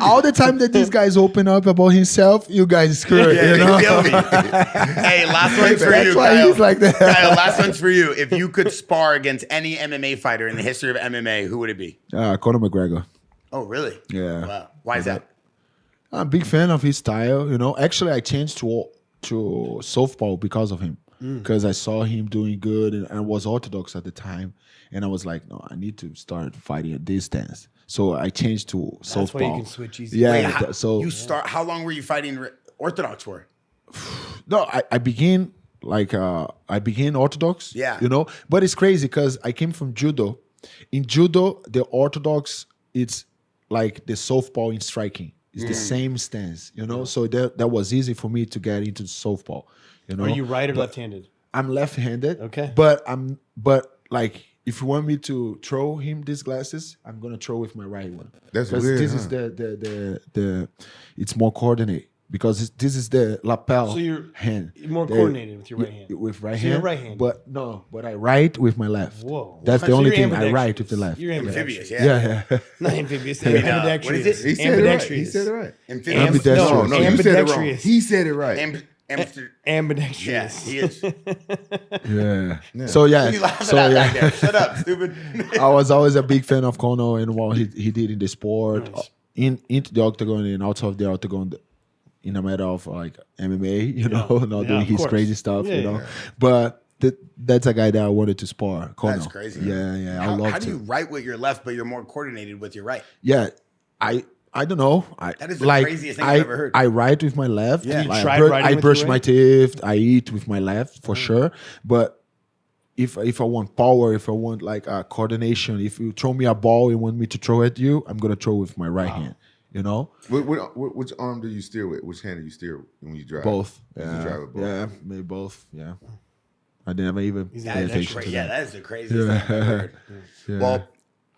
All the time that these guys open up about himself, you guys screw it. You know? Hey, last one's for you, Kyle. He's like that. Kyle, last one's for you. If you could spar against any MMA fighter in the history of MMA, who would it be? Conor McGregor. Oh, really? Yeah. Wow. Why is that? I'm a big fan of his style. You know, actually, I changed to southpaw because of him. Because I saw him doing good and I was orthodox at the time. And I was like, no, I need to start fighting at this stance. So I changed to southpaw. That's why you can switch easy. Yeah. Wait, how long were you fighting orthodox for? No, I began orthodox. Yeah. You know, but it's crazy because I came from judo. In judo, the orthodox, it's like the southpaw in striking. It's the same stance, you know? So that was easy for me to get into southpaw. You know? Are you right or left-handed? I'm left-handed. Okay. But like if you want me to throw him these glasses, I'm gonna throw with my right one. That's weird. This is the it's more coordinated because this is the lapel hand. You're more coordinated with your right hand. With right so hand. You're right-handed. But I write with my left. Whoa. That's the only thing I write with the left. You're amphibious. Yeah. Not amphibious. Ambidextrous. What is it? He said it right. He said it right. Ambidextrous. No, you said it wrong. He said it right. Ambidextrous. Yeah, he is. Yeah. So yeah. You laughing at back there. Shut up, stupid. I was always a big fan of Conor and what he did in the sport, into the octagon and out of the octagon, in a matter of like MMA, you know, not doing his crazy stuff, you know. But that's a guy that I wanted to spar. Conor. That's crazy. Yeah. How do you write with your left, but you're more coordinated with your right? Yeah, I don't know. That is the craziest thing I've ever heard. I write with my left. Yeah. I brush my teeth. I eat with my left for sure. But if I want power, if I want like coordination, if you throw me a ball and want me to throw at you, I'm gonna throw with my right hand. You know. Which arm do you steer with? Which hand do you steer when you drive? Both. You drive with both. Yeah, maybe both. Yeah. I never even paid attention to that. That is the craziest thing I've ever heard. Yeah. Well,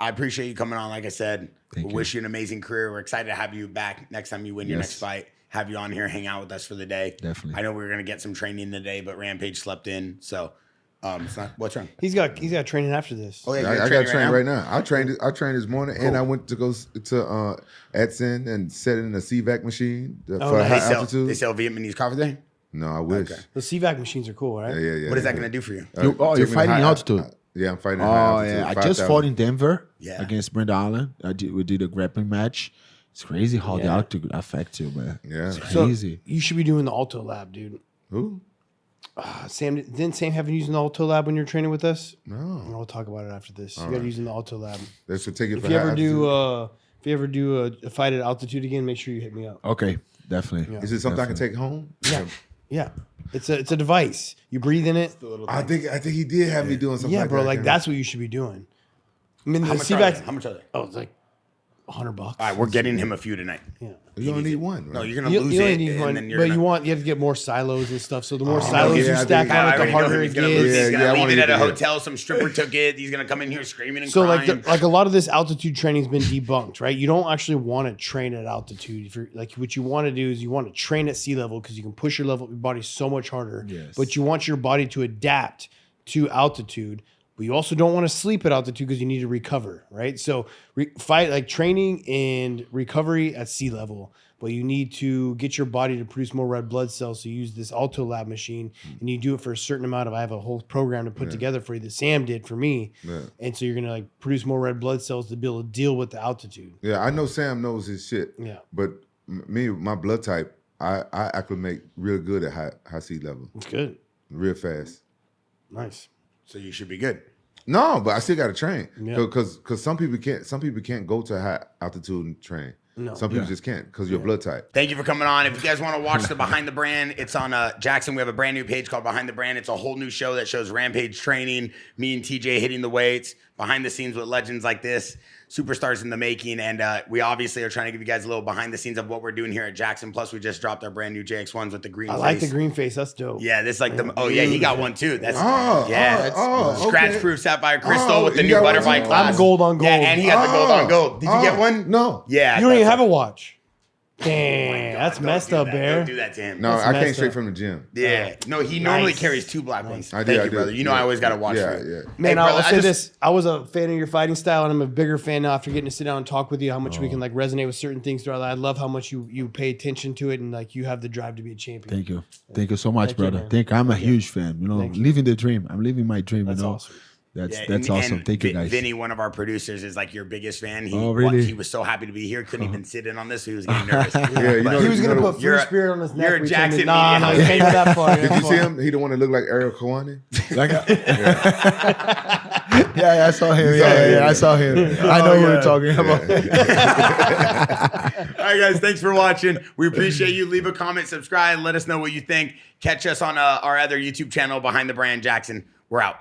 I appreciate you coming on. Like I said, Thank we you. wish you an amazing career. We're excited to have you back next time you win your Yes. next fight. Have you on here, hang out with us for the day. Definitely. I know we were gonna get some training today, but Rampage slept in. So, it's not. What's wrong? He's got training after this. Oh yeah, I you're got training trained right now. I trained this morning, and Cool. I went to go to Edson and set in a CVAC machine for nice. high They altitude. sell Vietnamese coffee there. No, I wish. Okay. The CVAC machines are cool, right? Yeah. What is that gonna do for you? You're took me to fighting in altitude. Yeah, I'm fighting in high Oh altitude. yeah, I 5,000. just fought in Denver Yeah. against Brenda Allen. We did a grappling match. It's crazy how the Yeah. altitude affects you, man. Yeah. It's So crazy. you should be doing the Alto Lab, dude. Who? Didn't Sam have you using the Alto Lab when you're training with us? No. We'll talk about it after this. You got right. to use in the Alto Lab. They should take it If for you high ever altitude. if you ever do a fight at altitude again, make sure you hit me up. Okay, definitely. Is it something I can take home? Yeah, yeah. It's a device. You breathe in it. I think he did have me doing something. Yeah, like bro. that. Like that's what you should be doing. I mean, the How much are CVAC. they? How much are they? Oh, it's like $100. All right, we're getting him a few tonight. Yeah. You only need one. Right? No, you're gonna You lose only it, need and one, then you're but gonna, you have to get more silos and stuff. So the more yeah, silos you I stack think- on I it, the already know harder him. it He's gonna lose. gets. He's Yeah, gonna I leave wanna it at a get the- hotel. Some stripper took it. He's gonna come in here screaming and So crying. like a lot of this altitude training has been debunked, right? You don't actually want to train at altitude. If you're like, what you want to do is you want to train at sea level because you can push your body so much harder. Yes. But you want your body to adapt to altitude. But you also don't want to sleep at altitude because you need to recover, right? So training and recovery at sea level. But you need to get your body to produce more red blood cells. So you use this Alto Lab machine and you do it for a certain amount of, I have a whole program to put together for you that Sam did for me. Yeah. And so you're going to like produce more red blood cells to be able to deal with the altitude. Yeah, I know Sam knows his shit. Yeah. But my blood type, I acclimate real good at high sea level, It's good. real fast. Nice. So you should be good. No, but I still got to train Yeah. because some people can't go to high altitude and train. No. Some people just can't because your blood type. Thank you for coming on. If you guys want to watch the Behind the Brand, it's on Jaxxon. We have a brand new page called Behind the Brand. It's a whole new show that shows Rampage training, me and TJ hitting the weights, behind the scenes with legends like this, superstars in the making. And we obviously are trying to give you guys a little behind the scenes of what we're doing here at Jaxxon. Plus, we just dropped our brand new JX1s with the green I face. like the green face. That's dope. Yeah, this is like the. Oh yeah, he got one too. That's Okay. scratch-proof sapphire crystal with the you new got one butterfly too? glass. I'm gold on gold. Yeah, and he got the gold on gold. Did you get one? No. Yeah, You don't even that's have a watch. Damn, that's Don't messed do up, that. Bear. Don't do that to him. No, That's I came messed straight up. from the gym. Yeah. No, he normally Nice. carries two black ones. I Thank do, you, brother. You know yeah. I always got to watch Yeah, for you. yeah. Man, Hey, brother, I'll say just- this. I was a fan of your fighting style, and I'm a bigger fan now after getting to sit down and talk with you, how much we can like resonate with certain things throughout. I love how much you pay attention to it and like you have the drive to be a champion. Thank you. Thank you so much, Thank you, brother. man. I'm a huge fan. You know, Thank you. living the dream. I'm living my dream. That's you know, awesome. that's Yeah, awesome. and Thank you, guys. Vinny, one of our producers, is like your biggest fan. He, Oh, really? He was so happy to be here. Couldn't even sit in on this. So he was getting nervous. Yeah, you know, He was you going to know- put You're free a- spirit on his neck. you're a We Jaxxon told him, Nah, media no, you can't go that far. Did you see him? He the one that looked like Ariel Kawani. Like, yeah, I saw him. Yeah, I saw him. I know who we're talking about. All right, guys. Thanks for watching. We appreciate you. Leave a comment, subscribe, let us know what you think. Catch us on our other YouTube channel, Behind the Brand Jaxxon. We're out.